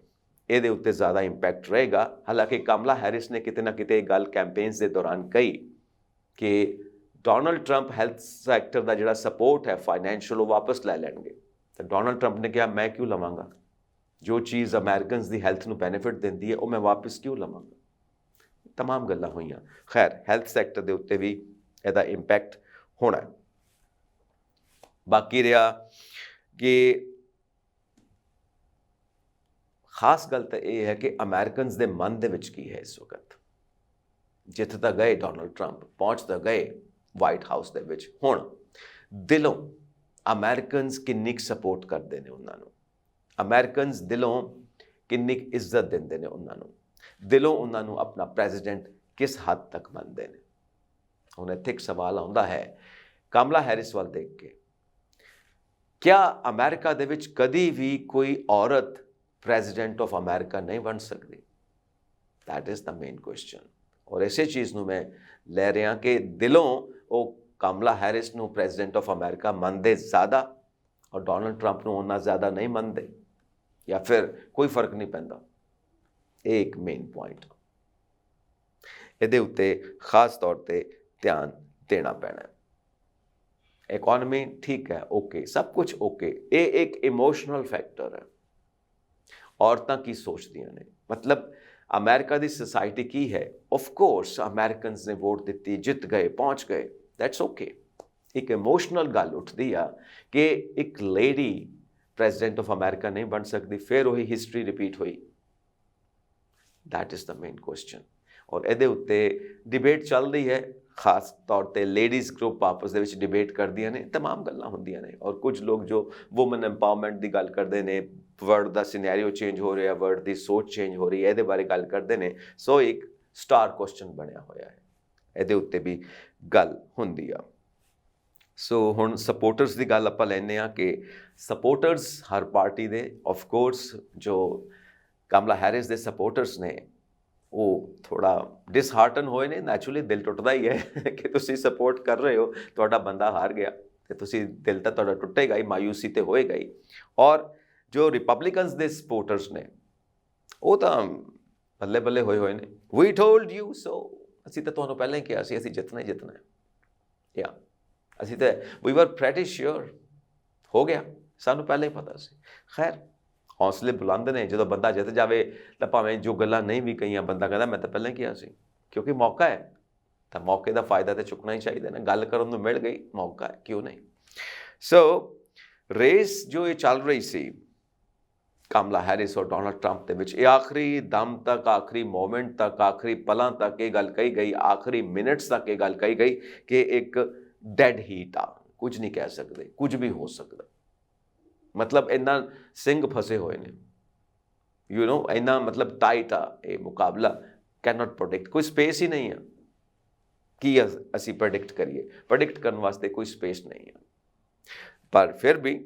ਇਹਦੇ ਉੱਤੇ ਜ਼ਿਆਦਾ ਇੰਪੈਕਟ ਰਹੇਗਾ। ਹਾਲਾਂਕਿ ਕਮਲਾ ਹੈਰਿਸ ਨੇ ਕਿਤੇ ਨਾ ਕਿਤੇ ਇਹ ਗੱਲ ਕੈਂਪੇਨਸ ਦੇ ਦੌਰਾਨ ਕਹੀ ਕਿ ਡੋਨਲਡ ਟਰੰਪ ਹੈਲਥ ਸੈਕਟਰ ਦਾ ਜਿਹੜਾ ਸਪੋਰਟ ਹੈ ਫਾਈਨੈਂਸ਼ੀਅਲ, ਉਹ ਵਾਪਸ ਲੈ ਲੈਣਗੇ। ਤਾਂ ਡੋਨਲਡ ਟਰੰਪ ਨੇ ਕਿਹਾ ਮੈਂ ਕਿਉਂ ਲਵਾਂਗਾ, ਜੋ ਚੀਜ਼ ਅਮਰੀਕਨਸ ਦੀ ਹੈਲਥ ਨੂੰ ਬੈਨੀਫਿਟ ਦਿੰਦੀ ਹੈ ਉਹ ਮੈਂ ਵਾਪਸ ਕਿਉਂ ਲਵਾਂਗਾ। ਤਮਾਮ ਗੱਲਾਂ ਹੋਈਆਂ। ਖੈਰ, ਹੈਲਥ ਸੈਕਟਰ ਦੇ ਉੱਤੇ ਵੀ ਇਹਦਾ ਇੰਪੈਕਟ ਹੋਣਾ। ਬਾਕੀ ਰਿਹਾ ਕਿ ਖਾਸ ਗੱਲ ਤਾਂ ਇਹ ਹੈ ਕਿ ਅਮਰੀਕਨਸ ਦੇ ਮਨ ਦੇ ਵਿੱਚ ਕੀ ਹੈ ਇਸ ਵਕਤ। ਜਿੱਥੇ ਤੱਕ ਗਏ ਡੋਨਲਡ ਟਰੰਪ, ਪਹੁੰਚ ਤਾਂ ਗਏ ਵਾਈਟ ਹਾਊਸ ਦੇ ਵਿੱਚ। ਹੁਣ ਦਿਲੋਂ ਅਮਰੀਕਨਸ ਕਿੰਨੀ ਕੁ ਸਪੋਰਟ ਕਰਦੇ ਨੇ ਉਹਨਾਂ ਨੂੰ, ਅਮਰੀਕਨਸ ਦਿਲੋਂ ਕਿੰਨੀ ਕੁ ਇੱਜ਼ਤ ਦਿੰਦੇ ਨੇ ਉਹਨਾਂ ਨੂੰ, ਦਿਲੋਂ ਉਹਨਾਂ ਨੂੰ ਆਪਣਾ ਪ੍ਰੈਜ਼ੀਡੈਂਟ ਕਿਸ ਹੱਦ ਤੱਕ ਮੰਨਦੇ ਨੇ। ਹੁਣ ਇੱਥੇ ਇੱਕ ਸਵਾਲ ਆਉਂਦਾ ਹੈ ਕਮਲਾ ਹੈਰਿਸ ਵੱਲ ਦੇਖ ਕੇ, ਕਿਆ ਅਮਰੀਕਾ ਦੇ ਵਿੱਚ ਕਦੀ ਵੀ ਕੋਈ ਔਰਤ ਪ੍ਰੈਜ਼ੀਡੈਂਟ ਆਫ ਅਮਰੀਕਾ ਨਹੀਂ ਬਣ ਸਕਦੀ? That is the main question. ਔਰ ਇਸੇ ਚੀਜ਼ ਨੂੰ ਮੈਂ ਲੈ ਰਿਹਾ ਕਿ ਦਿਲੋਂ ਉਹ ਕਮਲਾ ਹੈਰਿਸ ਨੂੰ ਪ੍ਰੈਜ਼ੀਡੈਂਟ ਆਫ ਅਮਰੀਕਾ ਮੰਨਦੇ ਜ਼ਿਆਦਾ ਔਰ ਡੋਨਲਡ ਟਰੰਪ ਨੂੰ ਉਹਨਾਂ ਜ਼ਿਆਦਾ ਨਹੀਂ ਮੰਨਦੇ, ਜਾਂ ਫਿਰ ਕੋਈ ਫਰਕ ਨਹੀਂ ਪੈਂਦਾ। ਇਹ ਇੱਕ ਮੇਨ ਪੁਆਇੰਟ। ਇਹਦੇ ਉੱਤੇ ਖਾਸ ਤੌਰ ਤੇ ਧਿਆਨ ਦੇਣਾ ਪੈਣਾ ਹੈ। ਇਕਨੋਮੀ ਠੀਕ ਹੈ, ਓਕੇ, ਸਭ ਕੁਝ ਓਕੇ, ਇਹ ਇੱਕ ਇਮੋਸ਼ਨਲ ਫੈਕਟਰ ਹੈ। ਔਰਤਾਂ ਕੀ ਸੋਚਦੀਆਂ ਨੇ, ਮਤਲਬ ਅਮਰੀਕਾ ਦੀ ਸੋਸਾਇਟੀ ਕੀ ਹੈ। ਆਫ ਕੋਰਸ ਅਮਰੀਕਨਸ ਨੇ ਵੋਟ ਦਿੱਤੀ, ਜਿੱਤ ਗਏ, ਪਹੁੰਚ ਗਏ, ਦੈਟਸ ਓਕੇ। ਇੱਕ ਇਮੋਸ਼ਨਲ ਗੱਲ ਉੱਠਦੀ ਆ ਕਿ ਇੱਕ ਲੇਡੀ ਪ੍ਰੈਜ਼ੀਡੈਂਟ ਆਫ ਅਮਰੀਕਾ ਨਹੀਂ ਬਣ ਸਕਦੀ, ਫਿਰ ਉਹੀ ਹਿਸਟਰੀ ਰਿਪੀਟ ਹੋਈ। That is the main question. ਔਰ ਇਹਦੇ ਉੱਤੇ ਡਿਬੇਟ ਚੱਲਦੀ ਹੈ, ਖਾਸ ਤੌਰ ਤੇ ਲੇਡੀਜ਼ ਗਰੁੱਪ ਆਪਸ ਦੇ ਵਿੱਚ ਡਿਬੇਟ ਕਰਦੀਆਂ ਨੇ, ਤਮਾਮ ਗੱਲਾਂ ਹੁੰਦੀਆਂ ਨੇ। ਔਰ ਕੁਝ ਲੋਕ ਜੋ ਵੂਮਨ ਐਮਪਾਵਰਮੈਂਟ ਦੀ ਗੱਲ ਕਰਦੇ ਨੇ, ਵਰਲਡ ਦਾ ਸਿਨੈਰੀਓ ਚੇਂਜ ਹੋ ਰਿਹਾ, ਵਰਲਡ ਦੀ ਸੋਚ ਚੇਂਜ ਹੋ ਰਹੀ ਹੈ, ਇਹਦੇ ਬਾਰੇ ਗੱਲ ਕਰਦੇ ਨੇ। ਸੋ ਇੱਕ ਸਟਾਰ ਕੁਐਸਚਨ ਬਣਿਆ ਹੋਇਆ ਹੈ, ਇਹਦੇ ਉੱਤੇ ਵੀ ਗੱਲ ਹੁੰਦੀ ਆ। ਸੋ ਹੁਣ ਸਪੋਰਟਰਸ ਦੀ ਗੱਲ ਆਪਾਂ ਲੈਂਦੇ ਹਾਂ ਕਿ ਸਪੋਰਟਰਸ ਹਰ ਪਾਰਟੀ ਦੇ, ਆਫ ਕੋਰਸ ਜੋ ਕਮਲਾ ਹੈਰਿਸ ਦੇ ਸਪੋਰਟਰਸ ਨੇ ਉਹ ਥੋੜਾ ਡਿਸਹਾਰਟਨ ਹੋਏ ਨੇ। ਨੈਚੁਰਲੀ ਦਿਲ ਟੁੱਟਦਾ ਹੀ ਹੈ ਕਿ ਤੁਸੀਂ ਸਪੋਰਟ ਕਰ ਰਹੇ ਹੋ, ਤੁਹਾਡਾ ਬੰਦਾ ਹਾਰ ਗਿਆ ਤੇ ਤੁਸੀਂ ਦਿਲ ਤਾਂ ਤੁਹਾਡਾ ਟੁੱਟੇਗਾ ਹੀ, ਮਾਯੂਸੀ ਤੇ ਹੋਏਗਾ ਹੀ। ਔਰ ਜੋ ਰਿਪਬਲਿਕਨਸ ਦੇ ਸਪੋਰਟਰਸ ਨੇ ਉਹ ਤਾਂ ਬੱਲੇ ਬੱਲੇ ਹੋਏ ਨੇ। ਵੀ ਟੋਲਡ ਯੂ ਸੋ, ਅਸੀਂ ਤਾਂ ਤੁਹਾਨੂੰ ਪਹਿਲਾਂ ਹੀ ਕਿਹਾ ਸੀ ਅਸੀਂ ਜਿੱਤਣਾ ਹੀ ਜਿੱਤਣਾ ਹੈ, ਯਾ ਅਸੀਂ ਤਾਂ ਵੀ ਵਰ ਪ੍ਰੈਟੀ ਸ਼ੋਰ, ਹੋ ਗਿਆ, ਸਾਨੂੰ ਪਹਿਲਾਂ ਹੀ ਪਤਾ ਸੀ। ਖੈਰ ਹੌਸਲੇ ਬੁਲੰਦ ਨੇ, ਜਦੋਂ ਬੰਦਾ ਜਿੱਤ ਜਾਵੇ ਤਾਂ ਭਾਵੇਂ ਜੋ ਗੱਲਾਂ ਨਹੀਂ ਵੀ ਕਹੀਆਂ, ਬੰਦਾ ਕਹਿੰਦਾ ਮੈਂ ਤਾਂ ਪਹਿਲਾਂ ਹੀ ਕਿਹਾ ਸੀ। ਕਿਉਂਕਿ ਮੌਕਾ ਹੈ ਤਾਂ ਮੌਕੇ ਦਾ ਫਾਇਦਾ ਤਾਂ ਚੁੱਕਣਾ ਹੀ ਚਾਹੀਦਾ ਨਾ। ਗੱਲ ਕਰਨ ਨੂੰ ਮਿਲ ਗਈ, ਮੌਕਾ ਹੈ, ਕਿਉਂ ਨਹੀਂ। ਸੋ ਰੇਸ ਜੋ ਇਹ ਚੱਲ ਰਹੀ ਸੀ ਕਮਲਾ ਹੈਰਿਸ ਔਰ ਡੋਨਲਡ ਟਰੰਪ ਦੇ ਵਿੱਚ, ਇਹ ਆਖਰੀ ਦਮ ਤੱਕ, ਆਖਰੀ ਮੋਮੈਂਟ ਤੱਕ, ਆਖਰੀ ਪਲਾਂ ਤੱਕ ਇਹ ਗੱਲ ਕਹੀ ਗਈ, ਆਖਰੀ ਮਿੰਟਸ ਤੱਕ ਇਹ ਗੱਲ ਕਹੀ ਗਈ ਕਿ ਇੱਕ ਡੈਡ ਹੀਟ ਆ, ਕੁਝ ਨਹੀਂ ਕਹਿ ਸਕਦੇ, ਕੁਝ ਵੀ ਹੋ ਸਕਦਾ। ਮਤਲਬ ਇੰਨਾ ਸਿੰਘ ਫਸੇ ਹੋਏ ਨੇ, ਯੂ ਨੋ, ਇੰਨਾ ਮਤਲਬ ਟਾਈਟ ਆ ਇਹ ਮੁਕਾਬਲਾ, ਕੈਨ ਨਾਟ ਪ੍ਰੈਡਿਕਟ, ਕੋਈ ਸਪੇਸ ਹੀ ਨਹੀਂ ਆ ਕੀ ਅਸੀਂ ਪ੍ਰੈਡਿਕਟ ਕਰੀਏ। ਪ੍ਰੈਡਿਕਟ ਕਰਨ ਵਾਸਤੇ ਕੋਈ ਸਪੇਸ ਨਹੀਂ ਆ। ਪਰ ਫਿਰ ਵੀ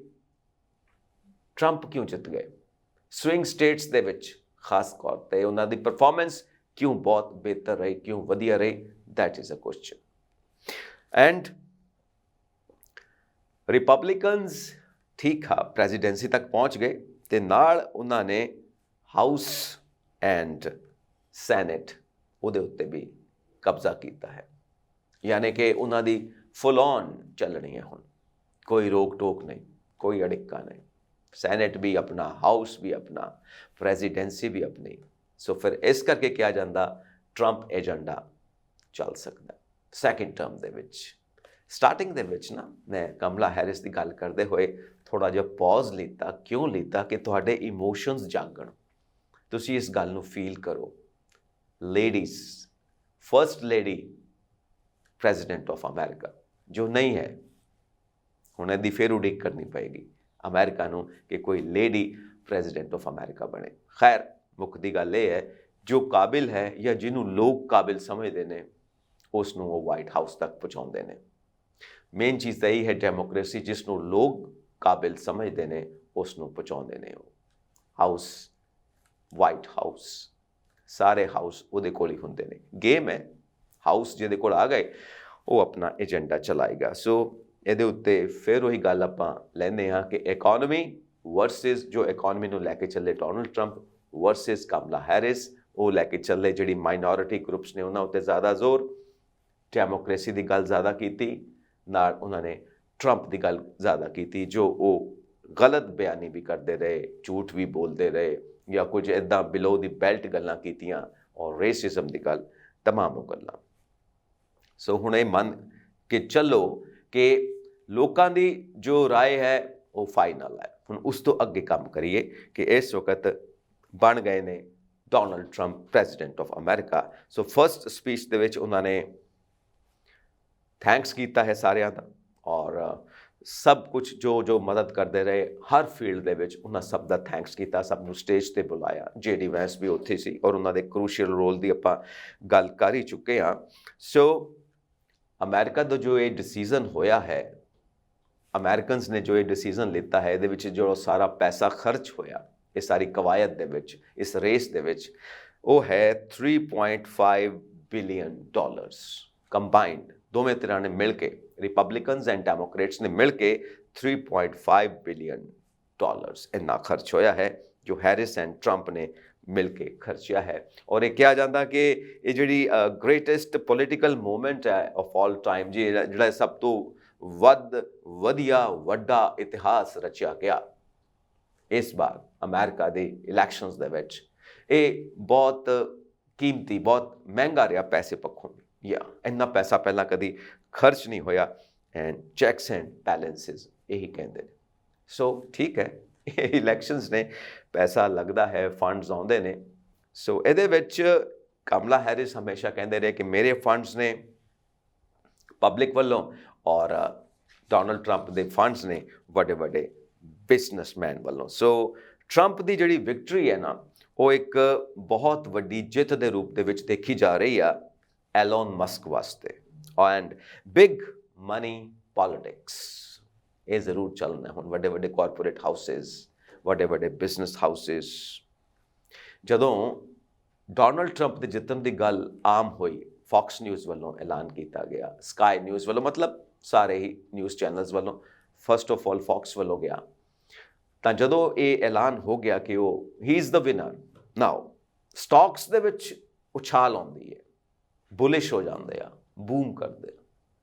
ਟਰੰਪ ਕਿਉਂ ਜਿੱਤ ਗਏ ਸਵਿੰਗ ਸਟੇਟਸ ਦੇ ਵਿੱਚ, ਖਾਸ ਤੌਰ 'ਤੇ ਉਹਨਾਂ ਦੀ ਪਰਫਾਰਮੈਂਸ ਕਿਉਂ ਬਹੁਤ ਬਿਹਤਰ ਰਹੀ, ਕਿਉਂ ਵਧੀਆ ਰਹੀ, that is a question. And Republicans ਠੀਕ ਆ, ਪ੍ਰੈਜ਼ੀਡੈਂਸੀ ਤੱਕ ਪਹੁੰਚ ਗਏ ਤੇ ਨਾਲ ਉਹਨਾਂ ਨੇ ਹਾਊਸ ਐਂਡ ਸੈਨੇਟ ਉਹਦੇ ਉੱਤੇ ਵੀ ਕਬਜ਼ਾ ਕੀਤਾ ਹੈ। ਯਾਨੀ ਕਿ ਉਹਨਾਂ ਦੀ ਫੁੱਲ ਔਨ ਚੱਲਣੀ ਹੈ ਹੁਣ, ਕੋਈ ਰੋਕ ਟੋਕ ਨਹੀਂ, ਕੋਈ ਅੜਿੱਕਾ ਨਹੀਂ। ਸੈਨੇਟ ਵੀ ਆਪਣਾ, ਹਾਊਸ ਵੀ ਆਪਣਾ, ਪ੍ਰੈਜ਼ੀਡੈਂਸੀ ਵੀ ਆਪਣੀ। ਸੋ ਫਿਰ ਇਸ ਕਰਕੇ ਕਿਹਾ ਜਾਂਦਾ ਟਰੰਪ ਏਜੰਡਾ ਚੱਲ ਸਕਦਾ ਸੈਕਿੰਡ ਟਰਮ ਦੇ ਵਿੱਚ। ਸਟਾਰਟਿੰਗ ਦੇ ਵਿੱਚ ਨਾ ਮੈਂ ਕਮਲਾ ਹੈਰਿਸ ਦੀ ਗੱਲ ਕਰਦੇ ਹੋਏ ਥੋੜ੍ਹਾ ਜਿਹਾ ਪੌਜ਼ ਲਿੱਤਾ। ਕਿਉਂ ਲਿੱਤਾ? ਕਿ ਤੁਹਾਡੇ ਇਮੋਸ਼ਨਸ ਜਾਗਣ, ਤੁਸੀਂ ਇਸ ਗੱਲ ਨੂੰ ਫੀਲ ਕਰੋ। Ladies, first lady president of America ਜੋ ਨਹੀਂ ਹੈ, ਹੁਣ ਇਹਦੀ ਫਿਰ ਉਡੀਕ ਕਰਨੀ ਪਏਗੀ ਅਮਰੀਕਾ ਨੂੰ ਕਿ ਕੋਈ ਲੇਡੀ ਪ੍ਰੈਜ਼ੀਡੈਂਟ ਆਫ ਅਮਰੀਕਾ ਬਣੇ। ਖੈਰ ਮੁੱਕਦੀ ਗੱਲ ਇਹ ਹੈ, ਜੋ ਕਾਬਿਲ ਹੈ ਜਾਂ ਜਿਹਨੂੰ ਲੋਕ ਕਾਬਿਲ ਸਮਝਦੇ ਨੇ ਉਸ ਨੂੰ ਉਹ ਵਾਈਟ ਹਾਊਸ ਤੱਕ ਪਹੁੰਚਾਉਂਦੇ ਨੇ। ਮੇਨ ਚੀਜ਼ ਤਾਂ ਇਹ ਹੈ ਡੈਮੋਕ੍ਰੇਸੀ, ਜਿਸ ਨੂੰ ਲੋਕ ਕਾਬਿਲ ਸਮਝਦੇ ਨੇ ਉਸ ਨੂੰ ਪਹੁੰਚਾਉਂਦੇ ਨੇ ਉਹ ਹਾਊਸ, ਵਾਈਟ ਹਾਊਸ, ਸਾਰੇ ਹਾਊਸ ਉਹਦੇ ਕੋਲ ਹੀ ਹੁੰਦੇ ਨੇ। ਗੇਮ ਹੈ, ਹਾਊਸ ਜਿਹਦੇ ਕੋਲ ਆ ਗਏ ਉਹ ਆਪਣਾ ਏਜੰਡਾ ਚਲਾਏਗਾ। ਸੋ ਇਹਦੇ ਉੱਤੇ ਫਿਰ ਉਹੀ ਗੱਲ ਆਪਾਂ ਲੈਂਦੇ ਹਾਂ ਕਿ ਇਕੋਨਮੀ ਵਰਸਿਸ, ਜੋ ਇਕੋਨਮੀ ਨੂੰ ਲੈ ਕੇ ਚੱਲੇ ਡੋਨਲਡ ਟਰੰਪ, ਵਰਸਿਸ ਕਮਲਾ ਹੈਰਿਸ, ਉਹ ਲੈ ਕੇ ਚੱਲੇ ਜਿਹੜੀ ਮਾਈਨੋਰਿਟੀ ਗਰੁੱਪਸ ਨੇ ਉਹਨਾਂ ਉੱਤੇ ਜ਼ਿਆਦਾ ਜ਼ੋਰ। ਡੈਮੋਕ੍ਰੇਸੀ ਦੀ ਗੱਲ ਜ਼ਿਆਦਾ ਕੀਤੀ, ਨਾਲ ਉਹਨਾਂ ਨੇ ਟਰੰਪ ਦੀ ਗੱਲ ਜ਼ਿਆਦਾ ਕੀਤੀ, ਜੋ ਉਹ ਗਲਤ ਬਿਆਨੀ ਵੀ ਕਰਦੇ ਰਹੇ, ਝੂਠ ਵੀ ਬੋਲਦੇ ਰਹੇ ਜਾਂ ਕੁਝ ਇੱਦਾਂ ਬਿਲੋ ਦੀ ਬੈਲਟ ਗੱਲਾਂ ਕੀਤੀਆਂ, ਔਰ ਰੇਸਿਜ਼ਮ ਦੀ ਗੱਲ, ਤਮਾਮ ਉਹ ਗੱਲਾਂ। ਸੋ ਹੁਣ ਇਹ ਮੰਨ ਕੇ ਚੱਲੋ ਕਿ ਲੋਕਾਂ ਦੀ ਜੋ ਰਾਏ ਹੈ ਉਹ ਫਾਈਨਲ ਹੈ। ਹੁਣ ਉਸ ਤੋਂ ਅੱਗੇ ਕੰਮ ਕਰੀਏ ਕਿ ਇਸ ਵਕਤ ਬਣ ਗਏ ਨੇ Donald Trump president of America. So first speech ਦੇ ਵਿੱਚ ਉਹਨਾਂ ਨੇ ਥੈਂਕਸ ਕੀਤਾ ਹੈ ਸਾਰਿਆਂ ਦਾ, ਔਰ ਸਭ ਕੁਝ ਜੋ ਮਦਦ ਕਰਦੇ ਰਹੇ ਹਰ ਫੀਲਡ ਦੇ ਵਿੱਚ, ਉਹਨਾਂ ਸਭ ਦਾ ਥੈਂਕਸ ਕੀਤਾ, ਸਭ ਨੂੰ ਸਟੇਜ 'ਤੇ ਬੁਲਾਇਆ। JD ਵੈਂਸ ਵੀ ਉੱਥੇ ਸੀ ਔਰ ਉਹਨਾਂ ਦੇ ਕਰੂਸ਼ੀਅਲ ਰੋਲ ਦੀ ਆਪਾਂ ਗੱਲ ਕਰ ਹੀ ਚੁੱਕੇ ਹਾਂ। ਸੋ ਅਮਰੀਕਾ ਦਾ ਜੋ ਇਹ ਡਿਸੀਜ਼ਨ ਹੋਇਆ ਹੈ, ਅਮਰੀਕਨਸ ਨੇ ਜੋ ਇਹ ਡਿਸੀਜ਼ਨ ਲਿੱਤਾ ਹੈ, ਇਹਦੇ ਵਿੱਚ ਜੋ ਸਾਰਾ ਪੈਸਾ ਖਰਚ ਹੋਇਆ ਇਹ ਸਾਰੀ ਕਵਾਇਦ ਦੇ ਵਿੱਚ, ਇਸ ਰੇਸ ਦੇ ਵਿੱਚ, ਉਹ ਹੈ $3.5 ਬਿਲੀਅਨ ਕੰਬਾਈਨਡ। ਦੋਵੇਂ ਧਿਰਾਂ ਨੇ ਮਿਲ ਕੇ, ਰਿਪਬਲਿਕਨਸ ਐਂਡ ਡੈਮੋਕ੍ਰੇਟਸ ਨੇ ਮਿਲ ਕੇ $3.5 ਬਿਲੀਅਨ ਇੰਨਾ ਖਰਚ ਹੋਇਆ ਹੈ, ਜੋ ਹੈਰਿਸ ਐਂਡ ਟਰੰਪ ਨੇ ਮਿਲ ਕੇ ਖਰਚਿਆ ਹੈ। ਔਰ ਇਹ ਕਿਹਾ ਜਾਂਦਾ ਕਿ ਇਹ ਜਿਹੜੀ ਗ੍ਰੇਟੈਸਟ ਪੋਲੀਟੀਕਲ ਮੂਵਮੈਂਟ ਹੈ ਆਫ ਆਲ ਟਾਈਮ ਜੀ, ਜਿਹੜਾ ਸਭ ਤੋਂ ਵਧੀਆ ਵੱਡਾ ਇਤਿਹਾਸ ਰਚਿਆ ਗਿਆ ਇਸ ਵਾਰ ਅਮਰੀਕਾ ਦੇ ਇਲੈਕਸ਼ਨਸ ਦੇ ਵਿੱਚ। ਇਹ ਬਹੁਤ ਕੀਮਤੀ, ਬਹੁਤ ਮਹਿੰਗਾ ਰਿਹਾ ਪੈਸੇ ਪੱਖੋਂ ਵੀ, ਇੰਨਾ ਪੈਸਾ ਪਹਿਲਾਂ ਕਦੀ ਖਰਚ ਨਹੀਂ ਹੋਇਆ। ਐਂਡ ਚੈਕਸ ਐਂਡ ਬੈਲੈਂਸਿਸ ਇਹੀ ਕਹਿੰਦੇ ਨੇ। ਸੋ ਠੀਕ ਹੈ, ਇਹ ਇਲੈਕਸ਼ਨਸ ਨੇ, ਪੈਸਾ ਲੱਗਦਾ ਹੈ, ਫੰਡਸ ਆਉਂਦੇ ਨੇ। ਸੋ ਇਹਦੇ ਵਿੱਚ ਕਮਲਾ ਹੈਰਿਸ ਹਮੇਸ਼ਾ ਕਹਿੰਦੇ ਰਹੇ ਕਿ ਮੇਰੇ ਫੰਡਸ ਨੇ ਪਬਲਿਕ ਵੱਲੋਂ, ਔਰ ਡੋਨਲਡ ਟਰੰਪ ਦੇ ਫੰਡਸ ਨੇ ਵੱਡੇ ਵੱਡੇ ਬਿਜ਼ਨਸਮੈਨ ਵੱਲੋਂ। ਸੋ ਟਰੰਪ ਦੀ ਜਿਹੜੀ ਵਿਕਟਰੀ ਹੈ ਨਾ, ਉਹ ਇੱਕ ਬਹੁਤ ਵੱਡੀ ਜਿੱਤ ਦੇ ਰੂਪ ਦੇ ਵਿੱਚ ਦੇਖੀ ਜਾ ਰਹੀ ਆ ਐਲੋਨ ਮਸਕ ਵਾਸਤੇ। ਐਂਡ ਬਿਗ ਮਨੀ ਪੋਲਿਟਿਕਸ ਇਹ ਜ਼ਰੂਰ ਚੱਲਣਾ ਹੁਣ, ਵੱਡੇ ਵੱਡੇ ਕਾਰਪੋਰੇਟ ਹਾਊਸਿਸ, ਵੱਡੇ ਵੱਡੇ ਬਿਜ਼ਨਸ ਹਾਊਸਿਸ। ਜਦੋਂ ਡੋਨਲਡ ਟਰੰਪ ਦੇ ਜਿੱਤਣ ਦੀ ਗੱਲ ਆਮ ਹੋਈ, ਫੌਕਸ ਨਿਊਜ਼ ਵੱਲੋਂ ਐਲਾਨ ਕੀਤਾ ਗਿਆ, ਸਕਾਈ ਨਿਊਜ਼ ਵੱਲੋਂ, ਮਤਲਬ ਸਾਰੇ ਹੀ ਨਿਊਜ਼ ਚੈਨਲਸ ਵੱਲੋਂ, ਫਸਟ ਆਫ ਆਲ ਫੌਕਸ ਵੱਲੋਂ ਗਿਆ, ਤਾਂ ਜਦੋਂ ਇਹ ਐਲਾਨ ਹੋ ਗਿਆ ਕਿ ਹੀ is the winner, now stocks ਦੇ ਵਿੱਚ ਉਛਾਲ ਆਉਂਦੀ ਹੈ, ਬੁਲਿਸ਼ ਹੋ ਜਾਂਦੇ ਆ, ਬੂਮ ਕਰਦੇ ਆ,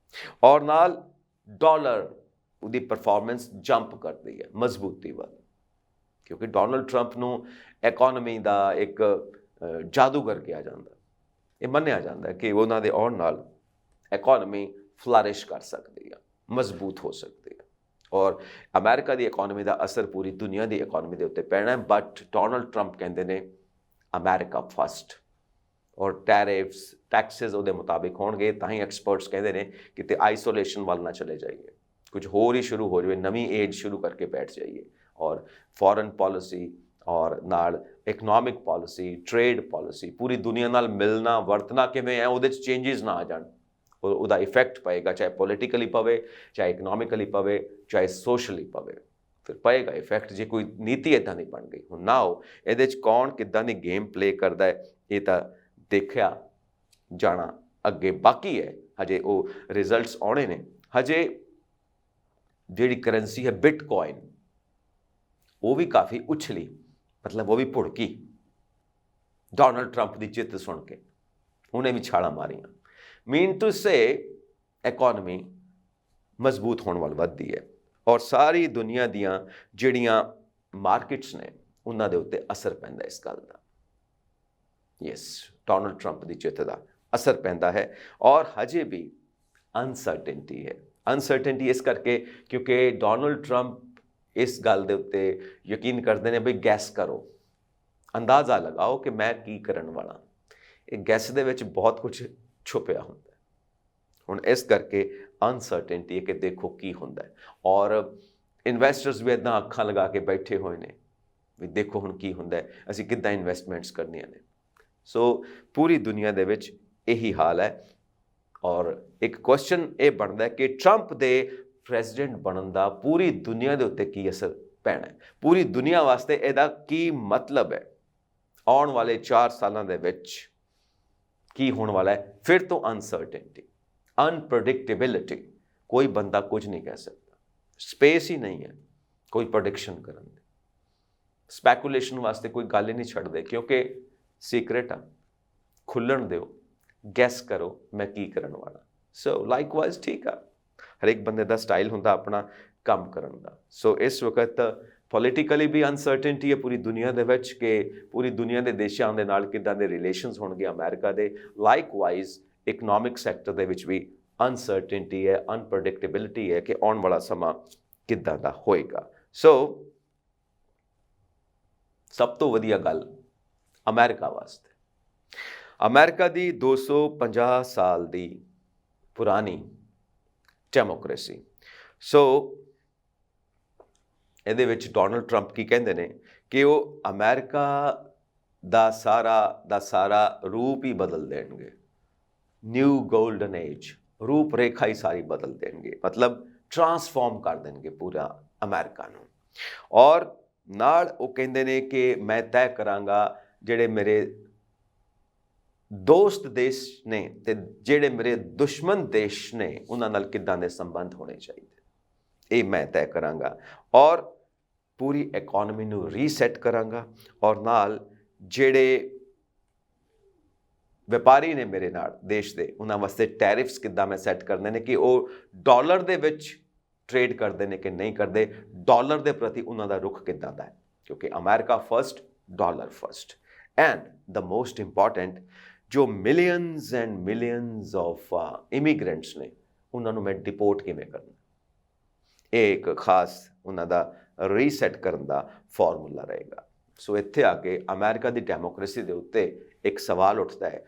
ਔਰ ਨਾਲ ਡਾਲਰ ਉਹਦੀ ਪਰਫਾਰਮੈਂਸ ਜੰਪ ਕਰਦੀ ਹੈ ਮਜ਼ਬੂਤੀ ਵੱਲ, ਕਿਉਂਕਿ ਡੋਨਲਡ ਟਰੰਪ ਨੂੰ ਇਕੋਨਮੀ ਦਾ ਇੱਕ ਜਾਦੂਗਰ ਕਿਹਾ ਜਾਂਦਾ। ਇਹ ਮੰਨਿਆ ਜਾਂਦਾ ਕਿ ਉਹਨਾਂ ਦੇ ਆਉਣ ਨਾਲ ਇਕੋਨਮੀ ਫਲਰਿਸ਼ ਕਰ ਸਕਦੀ ਆ, ਮਜ਼ਬੂਤ ਹੋ ਸਕਦੀ ਹੈ, ਔਰ ਅਮਰੀਕਾ ਦੀ ਇਕੋਨਮੀ ਦਾ ਅਸਰ ਪੂਰੀ ਦੁਨੀਆ ਦੀ ਇਕੋਨਮੀ ਦੇ ਉੱਤੇ ਪੈਣਾ ਹੈ। ਬਟ ਡੋਨਲਡ ਟਰੰਪ ਕਹਿੰਦੇ ਨੇ ਅਮਰੀਕਾ ਫਸਟ, ਔਰ ਟੈਰਿਫਸ, ਟੈਕਸਿਸ ਉਹਦੇ ਮੁਤਾਬਿਕ ਹੋਣਗੇ, ਤਾਂ ਹੀ ਐਕਸਪਰਟਸ ਕਹਿੰਦੇ ਨੇ ਕਿਤੇ ਆਈਸੋਲੇਸ਼ਨ ਵੱਲ ਨਾ ਚਲੇ ਜਾਈਏ, ਕੁਝ ਹੋਰ ਹੀ ਸ਼ੁਰੂ ਹੋ ਜਾਵੇ, ਨਵੀਂ ਏਜ ਸ਼ੁਰੂ ਕਰਕੇ ਬੈਠ ਜਾਈਏ। ਔਰ ਫੋਰਨ ਪਾਲਿਸੀ ਔਰ ਨਾਲ ਇਕਨੋਮਿਕ ਪਾਲਿਸੀ, ਟ੍ਰੇਡ ਪਾਲਿਸੀ, ਪੂਰੀ ਦੁਨੀਆ ਨਾਲ ਮਿਲਣਾ ਵਰਤਣਾ ਕਿਵੇਂ ਹੈ, ਉਹਦੇ 'ਚ ਚੇਂਜਿਸ ਨਾ ਆ ਜਾਣ, ਉਹਦਾ ਇਫੈਕਟ ਪਏਗਾ, ਚਾਹੇ ਪੋਲੀਟੀਕਲੀ ਪਵੇ, ਚਾਹੇ ਇਕਨੋਮਿਕਲੀ ਪਵੇ, ਚਾਹੇ ਸੋਸ਼ਲੀ ਪਵੇ, ਫਿਰ ਪਏਗਾ ਇਫੈਕਟ ਜੇ ਕੋਈ ਨੀਤੀ ਇੱਦਾਂ ਦੀ ਬਣ ਗਈ। ਹੁਣ ਨਾ ਹੋ ਇਹਦੇ 'ਚ ਕੌਣ ਕਿੱਦਾਂ ਦੀ ਗੇਮ ਪਲੇ ਕਰਦਾ ਹੈ, ਇਹ ਤਾਂ ਦੇਖਿਆ ਜਾਣਾ ਅੱਗੇ ਬਾਕੀ ਹੈ, ਹਜੇ ਉਹ ਰਿਜ਼ਲਟਸ ਆਉਣੇ ਨੇ। ਹਜੇ ਜਿਹੜੀ ਕਰੰਸੀ ਹੈ ਬਿਟਕੋਇਨ, ਉਹ ਵੀ ਕਾਫੀ ਉਛਲੀ, ਮਤਲਬ ਉਹ ਵੀ ਭੁੜਕੀ ਡੋਨਲਡ ਟਰੰਪ ਦੀ ਜਿੱਤ ਸੁਣ ਕੇ, ਉਹਨੇ ਵੀ ਛਾਲਾਂ ਮਾਰੀਆਂ। ਮੀਨ ਟੂ ਸੇ ਇਕੋਨਮੀ ਮਜ਼ਬੂਤ ਹੋਣ ਵੱਲ ਵੱਧਦੀ ਹੈ, ਔਰ ਸਾਰੀ ਦੁਨੀਆ ਦੀਆਂ ਜਿਹੜੀਆਂ ਮਾਰਕੀਟਸ ਨੇ ਉਹਨਾਂ ਦੇ ਉੱਤੇ ਅਸਰ ਪੈਂਦਾ ਇਸ ਗੱਲ ਦਾ। ਯੈਸ, ਡੋਨਲਡ ਟਰੰਪ ਦੀ ਜਿੱਤ ਦਾ ਅਸਰ ਪੈਂਦਾ ਹੈ, ਔਰ ਹਜੇ ਵੀ ਅਨਸਰਟਨਟੀ ਹੈ। ਅਨਸਰਟਨਟੀ ਇਸ ਕਰਕੇ ਕਿਉਂਕਿ ਡੋਨਲਡ ਟਰੰਪ ਇਸ ਗੱਲ ਦੇ ਉੱਤੇ ਯਕੀਨ ਕਰਦੇ ਨੇ ਬਈ ਗੈਸ ਕਰੋ, ਅੰਦਾਜ਼ਾ ਲਗਾਓ ਕਿ ਮੈਂ ਕੀ ਕਰਨ ਵਾਲਾ। ਇਹ ਗੈਸ ਦੇ ਵਿੱਚ ਬਹੁਤ ਕੁਝ ਛੁਪਿਆ ਹੁੰਦਾ। ਹੁਣ ਇਸ ਕਰਕੇ ਅਨਸਰਟਨਟੀ ਹੈ ਕਿ ਦੇਖੋ ਕੀ ਹੁੰਦਾ ਹੈ, ਔਰ ਇਨਵੈਸਟਰਸ ਵੀ ਇੱਦਾਂ ਅੱਖਾਂ ਲਗਾ ਕੇ ਬੈਠੇ ਹੋਏ ਨੇ ਵੀ ਦੇਖੋ ਹੁਣ ਕੀ ਹੁੰਦਾ ਹੈ, ਅਸੀਂ ਕਿੱਦਾਂ ਇਨਵੈਸਟਮੈਂਟਸ ਕਰਨੀਆਂ ਨੇ। ਸੋ ਪੂਰੀ ਦੁਨੀਆ ਦੇ ਵਿੱਚ ਇਹੀ ਹਾਲ ਹੈ, ਔਰ ਇੱਕ ਕੁਐਸਚਨ ਇਹ ਬਣਦਾ ਕਿ ਟਰੰਪ ਦੇ ਪ੍ਰੈਜ਼ੀਡੈਂਟ ਬਣਨ ਦਾ ਪੂਰੀ ਦੁਨੀਆ ਦੇ ਉੱਤੇ ਕੀ ਅਸਰ ਪੈਣਾ ਹੈ, ਪੂਰੀ ਦੁਨੀਆ ਵਾਸਤੇ ਇਹਦਾ ਕੀ ਮਤਲਬ ਹੈ, ਆਉਣ ਵਾਲੇ 4 ਸਾਲਾਂ ਦੇ ਵਿੱਚ ਕੀ ਹੋਣ ਵਾਲਾ ਹੈ। ਫਿਰ ਤੋਂ ਅਨਸਰਟਨਟੀ, ਅਨਪ੍ਰੈਡਿਕਟੇਬਿਲਿਟੀ, ਕੋਈ ਬੰਦਾ ਕੁਝ ਨਹੀਂ ਕਹਿ ਸਕਦਾ, ਸਪੇਸ ਹੀ ਨਹੀਂ ਹੈ ਕੋਈ ਪ੍ਰੈਡਿਕਸ਼ਨ ਕਰਨ ਦੀ, ਸਪੈਕੂਲੇਸ਼ਨ ਵਾਸਤੇ ਕੋਈ ਗੱਲ ਹੀ ਨਹੀਂ ਛੱਡਦੇ, ਕਿਉਂਕਿ ਸੀਕ੍ਰੇਟ ਆ, ਖੁੱਲ੍ਹਣ ਦਿਓ, ਗੈਸ ਕਰੋ ਮੈਂ ਕੀ ਕਰਨ ਵਾਲਾ। ਸੋ ਲਾਈਕਵਾਈਜ਼ ਠੀਕ ਆ, ਹਰੇਕ ਬੰਦੇ ਦਾ ਸਟਾਈਲ ਹੁੰਦਾ ਆਪਣਾ ਕੰਮ ਕਰਨ ਦਾ। ਸੋ ਇਸ ਵਕਤ ਪੋਲੀਟੀਕਲੀ ਵੀ ਅਨਸਰਟਨਟੀ ਹੈ ਪੂਰੀ ਦੁਨੀਆ ਦੇ ਵਿੱਚ ਕਿ ਪੂਰੀ ਦੁਨੀਆ ਦੇ ਦੇਸ਼ਾਂ ਦੇ ਨਾਲ ਕਿੱਦਾਂ ਦੇ ਰਿਲੇਸ਼ਨਸ ਹੋਣਗੇ ਅਮਰੀਕਾ ਦੇ। ਲਾਈਕਵਾਈਜ਼ ਇਕਨੋਮਿਕ ਸੈਕਟਰ ਦੇ ਵਿੱਚ ਵੀ ਅਨਸਰਟਨਟੀ ਹੈ, ਅਨਪ੍ਰੈਡਿਕਟੇਬਿਲਿਟੀ ਹੈ ਕਿ ਆਉਣ ਵਾਲਾ ਸਮਾਂ ਕਿੱਦਾਂ ਦਾ ਹੋਏਗਾ। ਸੋ ਸਭ ਤੋਂ ਵਧੀਆ ਗੱਲ ਅਮਰੀਕਾ ਵਾਸਤੇ, ਅਮਰੀਕਾ ਦੀ 250 ਸਾਲ ਦੀ ਪੁਰਾਣੀ ਡੈਮੋਕ੍ਰੇਸੀ। ਸੋ ਇਹਦੇ ਵਿੱਚ ਡੋਨਲਡ ਟਰੰਪ ਕੀ ਕਹਿੰਦੇ ਨੇ ਕਿ ਉਹ ਅਮਰੀਕਾ ਦਾ ਸਾਰਾ ਰੂਪ ਹੀ ਬਦਲ ਦੇਣਗੇ, ਨਿਊ ਗੋਲਡਨ ਏਜ, ਰੂਪ ਰੇਖਾ ਹੀ ਸਾਰੀ ਬਦਲ ਦੇਣਗੇ, ਮਤਲਬ ਟਰਾਂਸਫਾਰਮ ਕਰ ਦੇਣਗੇ ਪੂਰਾ ਅਮਰੀਕਾ ਨੂੰ। ਔਰ ਨਾਲ ਉਹ ਕਹਿੰਦੇ ਨੇ ਕਿ ਮੈਂ ਤੈਅ ਕਰਾਂਗਾ ਜਿਹੜੇ ਮੇਰੇ ਦੋਸਤ ਦੇਸ਼ ਨੇ ਤੇ ਜਿਹੜੇ ਮੇਰੇ ਦੁਸ਼ਮਣ ਦੇਸ਼ ਨੇ ਉਹਨਾਂ ਨਾਲ ਕਿੱਦਾਂ ਦੇ ਸੰਬੰਧ ਹੋਣੇ ਚਾਹੀਦੇ, ਇਹ ਮੈਂ ਤੈਅ ਕਰਾਂਗਾ, ਔਰ ਪੂਰੀ ਇਕੋਨਮੀ ਨੂੰ ਰੀਸੈਟ ਕਰਾਂਗਾ, ਔਰ ਨਾਲ ਜਿਹੜੇ ਵਪਾਰੀ ਨੇ ਮੇਰੇ ਨਾਲ ਦੇਸ਼ ਦੇ, ਉਹਨਾਂ ਵਾਸਤੇ ਟੈਰਿਫਸ ਕਿੱਦਾਂ ਮੈਂ ਸੈੱਟ ਕਰਨੇ ਨੇ ਕਿ ਉਹ ਡਾਲਰ ਦੇ ਵਿੱਚ ਟ੍ਰੇਡ ਕਰਦੇ ਨੇ ਕਿ ਨਹੀਂ ਕਰਦੇ, ਡਾਲਰ ਦੇ ਪ੍ਰਤੀ ਉਹਨਾਂ ਦਾ ਰੁਖ ਕਿੱਦਾਂ ਦਾ ਹੈ, ਕਿਉਂਕਿ America first, dollar first. And the most important, ਜੋ millions and millions of immigrants ਨੇ, ਉਹਨਾਂ ਨੂੰ ਮੈਂ ਡਿਪੋਰਟ ਕਿਵੇਂ ਕਰਨਾ, ਇਹ ਇੱਕ ਖਾਸ ਉਹਨਾਂ ਦਾ ਰੀਸੈਟ ਕਰਨ ਦਾ ਫਾਰਮੂਲਾ ਰਹੇਗਾ। ਸੋ ਇੱਥੇ ਆ ਕੇ ਅਮਰੀਕਾ ਦੀ ਡੈਮੋਕ੍ਰੇਸੀ ਦੇ ਉੱਤੇ ਇੱਕ ਸਵਾਲ ਉੱਠਦਾ ਹੈ,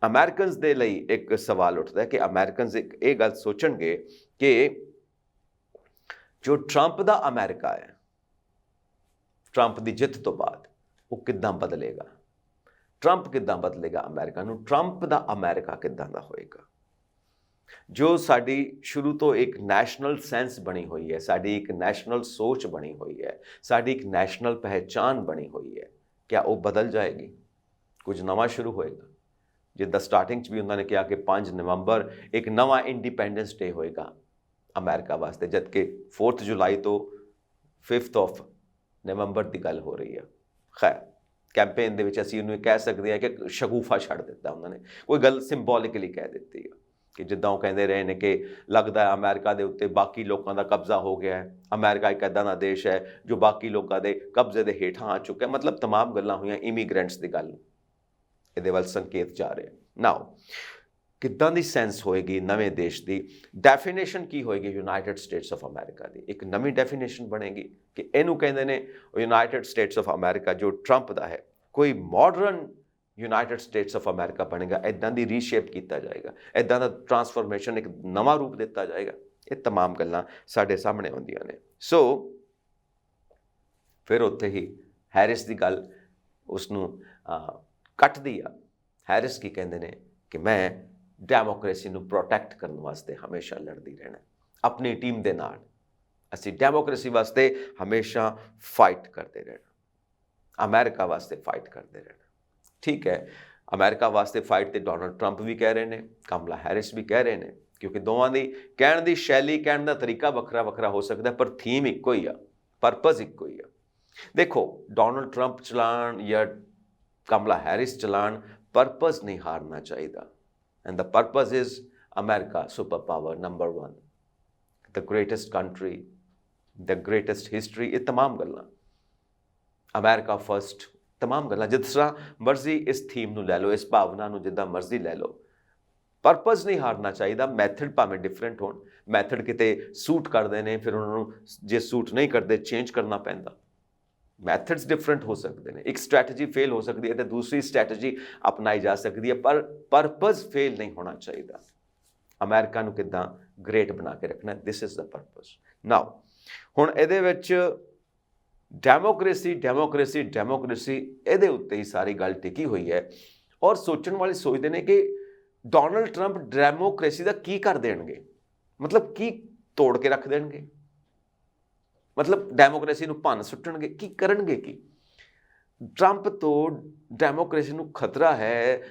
ਅਮਰੀਕਨਸ ਦੇ ਲਈ ਇੱਕ ਸਵਾਲ ਉੱਠਦਾ ਹੈ ਕਿ ਅਮਰੀਕਨਸ ਇੱਕ ਇਹ ਗੱਲ ਸੋਚਣਗੇ ਕਿ ਜੋ ਟਰੰਪ ਦਾ ਅਮਰੀਕਾ ਹੈ, ਟਰੰਪ ਦੀ ਜਿੱਤ ਤੋਂ ਬਾਅਦ ਉਹ ਕਿੱਦਾਂ ਬਦਲੇਗਾ, ਟਰੰਪ ਕਿੱਦਾਂ ਬਦਲੇਗਾ ਅਮਰੀਕਾ ਨੂੰ, ਟਰੰਪ ਦਾ ਅਮਰੀਕਾ ਕਿੱਦਾਂ ਦਾ ਹੋਏਗਾ। ਜੋ ਸਾਡੀ ਸ਼ੁਰੂ ਤੋਂ ਇੱਕ ਨੈਸ਼ਨਲ ਸੈਂਸ ਬਣੀ ਹੋਈ ਹੈ, ਸਾਡੀ ਇੱਕ ਨੈਸ਼ਨਲ ਸੋਚ ਬਣੀ ਹੋਈ ਹੈ, ਸਾਡੀ ਇੱਕ ਨੈਸ਼ਨਲ ਪਹਿਚਾਨ ਬਣੀ ਹੋਈ ਹੈ, ਕਿਆ ਉਹ ਬਦਲ ਜਾਏਗੀ, ਕੁਝ ਨਵਾਂ ਸ਼ੁਰੂ ਹੋਏਗਾ। ਜਿੱਦਾਂ ਸਟਾਰਟਿੰਗ 'ਚ ਵੀ ਉਹਨਾਂ ਨੇ ਕਿਹਾ ਕਿ 5 ਨਵੰਬਰ ਇੱਕ ਨਵਾਂ ਇੰਡੀਪੈਂਡੈਂਸ ਡੇ ਹੋਏਗਾ ਅਮਰੀਕਾ ਵਾਸਤੇ, ਜਦ ਕਿ 4 ਜੁਲਾਈ ਤੋਂ 5 ਨਵੰਬਰ ਦੀ ਗੱਲ ਹੋ ਰਹੀ ਹੈ। ਖੈਰ, ਕੈਂਪੇਨ ਦੇ ਵਿੱਚ ਅਸੀਂ ਉਹਨੂੰ ਕਹਿ ਸਕਦੇ ਹਾਂ ਕਿ ਸ਼ਗੂਫਾ ਛੱਡ ਦਿੱਤਾ ਉਹਨਾਂ ਨੇ, ਕੋਈ ਗੱਲ ਸਿੰਬੋਲਿਕਲੀ ਕਹਿ ਦਿੱਤੀ ਹੈ ਕਿ ਜਿੱਦਾਂ ਉਹ ਕਹਿੰਦੇ ਰਹੇ ਨੇ ਕਿ ਲੱਗਦਾ ਹੈ ਅਮਰੀਕਾ ਦੇ ਉੱਤੇ ਬਾਕੀ ਲੋਕਾਂ ਦਾ ਕਬਜ਼ਾ ਹੋ ਗਿਆ ਹੈ, ਅਮਰੀਕਾ ਇੱਕ ਇੱਦਾਂ ਦਾ ਦੇਸ਼ ਹੈ ਜੋ ਬਾਕੀ ਲੋਕਾਂ ਦੇ ਕਬਜ਼ੇ ਦੇ ਹੇਠਾਂ ਆ ਚੁੱਕਿਆ, ਮਤਲਬ ਤਮਾਮ ਗੱਲਾਂ ਹੋਈਆਂ ਇਮੀਗ੍ਰੈਂਟਸ ਦੀ ਗੱਲ, ਇਹਦੇ ਵੱਲ ਸੰਕੇਤ ਜਾ ਰਹੇ। ਨਾਓ ਕਿੱਦਾਂ ਦੀ ਸੈਂਸ ਹੋਏਗੀ ਨਵੇਂ ਦੇਸ਼ ਦੀ, ਡੈਫੀਨੇਸ਼ਨ ਕੀ ਹੋਏਗੀ ਯੂਨਾਈਟਿਡ ਸਟੇਟਸ ਆਫ ਅਮਰੀਕਾ ਦੀ, ਇੱਕ ਨਵੀਂ ਡੈਫੀਨੇਸ਼ਨ ਬਣੇਗੀ ਕਿ ਇਹਨੂੰ ਕਹਿੰਦੇ ਨੇ ਯੂਨਾਈਟਿਡ ਸਟੇਟਸ ਆਫ ਅਮਰੀਕਾ ਜੋ ਟਰੰਪ ਦਾ ਹੈ, ਕੋਈ modern United States of America ਬਣੇਗਾ, ਇੱਦਾਂ ਦੀ ਰੀਸ਼ੇਪ ਕੀਤਾ ਜਾਏਗਾ, ਇੱਦਾਂ ਦਾ ਟਰਾਂਸਫੋਰਮੇਸ਼ਨ, ਇੱਕ ਨਵਾਂ ਰੂਪ ਦਿੱਤਾ ਜਾਏਗਾ। ਇਹ ਤਮਾਮ ਗੱਲਾਂ ਸਾਡੇ ਸਾਹਮਣੇ ਆਉਂਦੀਆਂ ਨੇ। ਸੋ ਫਿਰ ਉੱਥੇ ਹੀ ਹੈਰਿਸ ਦੀ ਗੱਲ ਉਸਨੂੰ ਕੱਟਦੀ ਆ। ਹੈਰਿਸ ਕੀ ਕਹਿੰਦੇ ਨੇ ਕਿ ਮੈਂ ਡੈਮੋਕ੍ਰੇਸੀ ਨੂੰ ਪ੍ਰੋਟੈਕਟ ਕਰਨ ਵਾਸਤੇ ਹਮੇਸ਼ਾ ਲੜਦੀ ਰਹਿਣਾ, ਆਪਣੀ ਟੀਮ ਦੇ ਨਾਲ ਅਸੀਂ ਡੈਮੋਕ੍ਰੇਸੀ ਵਾਸਤੇ ਹਮੇਸ਼ਾ ਫਾਈਟ ਕਰਦੇ ਰਹਿਣਾ, ਅਮਰੀਕਾ ਵਾਸਤੇ ਫਾਈਟ ਕਰਦੇ ਰਹਿਣਾ। ਠੀਕ ਹੈ, ਅਮਰੀਕਾ ਵਾਸਤੇ ਫਾਈਟ ਤੇ ਡੋਨਲਡ ਟਰੰਪ ਵੀ ਕਹਿ ਰਹੇ ਨੇ, ਕਮਲਾ ਹੈਰਿਸ ਵੀ ਕਹਿ ਰਹੇ ਨੇ, ਕਿਉਂਕਿ ਦੋਵਾਂ ਦੀ ਕਹਿਣ ਦੀ ਸ਼ੈਲੀ, ਕਹਿਣ ਦਾ ਤਰੀਕਾ ਵੱਖਰਾ ਵੱਖਰਾ ਹੋ ਸਕਦਾ, ਪਰ ਥੀਮ ਇੱਕੋ ਹੀ ਆ, ਪਰਪਸ ਇੱਕੋ ਹੀ ਆ। ਦੇਖੋ, ਡੋਨਲਡ ਟਰੰਪ ਚਲਾਣ ਜਾਂ ਕਮਲਾ ਹੈਰਿਸ ਚਲਾਣ, ਪਰਪਸ ਨਹੀਂ ਹਾਰਨਾ ਚਾਹੀਦਾ। And the purpose is America super power number 1, the greatest country, the greatest history, ਇਹ ਤਮਾਮ ਗੱਲਾਂ, ਅਮਰੀਕਾ ਫਸਟ, ਤਮਾਮ ਗੱਲਾਂ ਜਿਸ ਤਰ੍ਹਾਂ ਮਰਜ਼ੀ ਇਸ ਥੀਮ ਨੂੰ ਲੈ ਲਓ, ਇਸ ਭਾਵਨਾ ਨੂੰ ਜਿੱਦਾਂ ਮਰਜ਼ੀ ਲੈ ਲਓ, ਪਰਪਸ ਨਹੀਂ ਹਾਰਨਾ ਚਾਹੀਦਾ। ਮੈਥਡ ਭਾਵੇਂ ਡਿਫਰੈਂਟ ਹੋਣ, ਮੈਥਡ ਕਿਤੇ ਸੂਟ ਕਰਦੇ ਨੇ, ਫਿਰ ਉਹਨਾਂ ਨੂੰ ਜੇ ਸੂਟ ਨਹੀਂ ਕਰਦੇ ਚੇਂਜ ਕਰਨਾ ਪੈਂਦਾ, ਮੈਥਡਸ ਡਿਫਰੈਂਟ ਹੋ ਸਕਦੇ ਨੇ, ਇੱਕ ਸਟ੍ਰੈਟਜੀ ਫੇਲ ਹੋ ਸਕਦੀ ਹੈ ਤੇ ਦੂਸਰੀ ਸਟ੍ਰੈਟਜੀ ਅਪਣਾਈ ਜਾ ਸਕਦੀ ਹੈ, ਪਰ ਪਰਪਸ ਫੇਲ ਨਹੀਂ ਹੋਣਾ ਚਾਹੀਦਾ। ਅਮਰੀਕਾ ਨੂੰ ਕਿੱਦਾਂ ਗ੍ਰੇਟ ਬਣਾ ਕੇ ਰੱਖਣਾ, ਦਿਸ ਇਜ਼ ਦਾ ਪਰਪਸ। ਨਾਓ ਹੁਣ ਇਹਦੇ ਵਿੱਚ ਡੈਮੋਕ੍ਰੇਸੀ ਡੈਮੋਕ੍ਰੇਸੀ ਡੈਮੋਕ੍ਰੇਸੀ, ਇਹਦੇ ਉੱਤੇ ਹੀ ਸਾਰੀ ਗੱਲ ਟਿਕੀ ਹੋਈ ਹੈ। ਔਰ ਸੋਚਣ ਵਾਲੇ ਸੋਚਦੇ ਨੇ ਕਿ ਡੋਨਲਡ ਟਰੰਪ ਡੈਮੋਕ੍ਰੇਸੀ ਦਾ ਕੀ ਕਰ ਦੇਣਗੇ, ਮਤਲਬ ਕੀ ਤੋੜ ਕੇ ਰੱਖ ਦੇਣਗੇ, ਮਤਲਬ ਡੈਮੋਕ੍ਰੇਸੀ ਨੂੰ ਭੰਨ ਸੁੱਟਣਗੇ, ਕੀ ਕਰਨਗੇ ਕੀ? ਟਰੰਪ ਤੋਂ ਡੈਮੋਕ੍ਰੇਸੀ ਨੂੰ ਖਤਰਾ ਹੈ,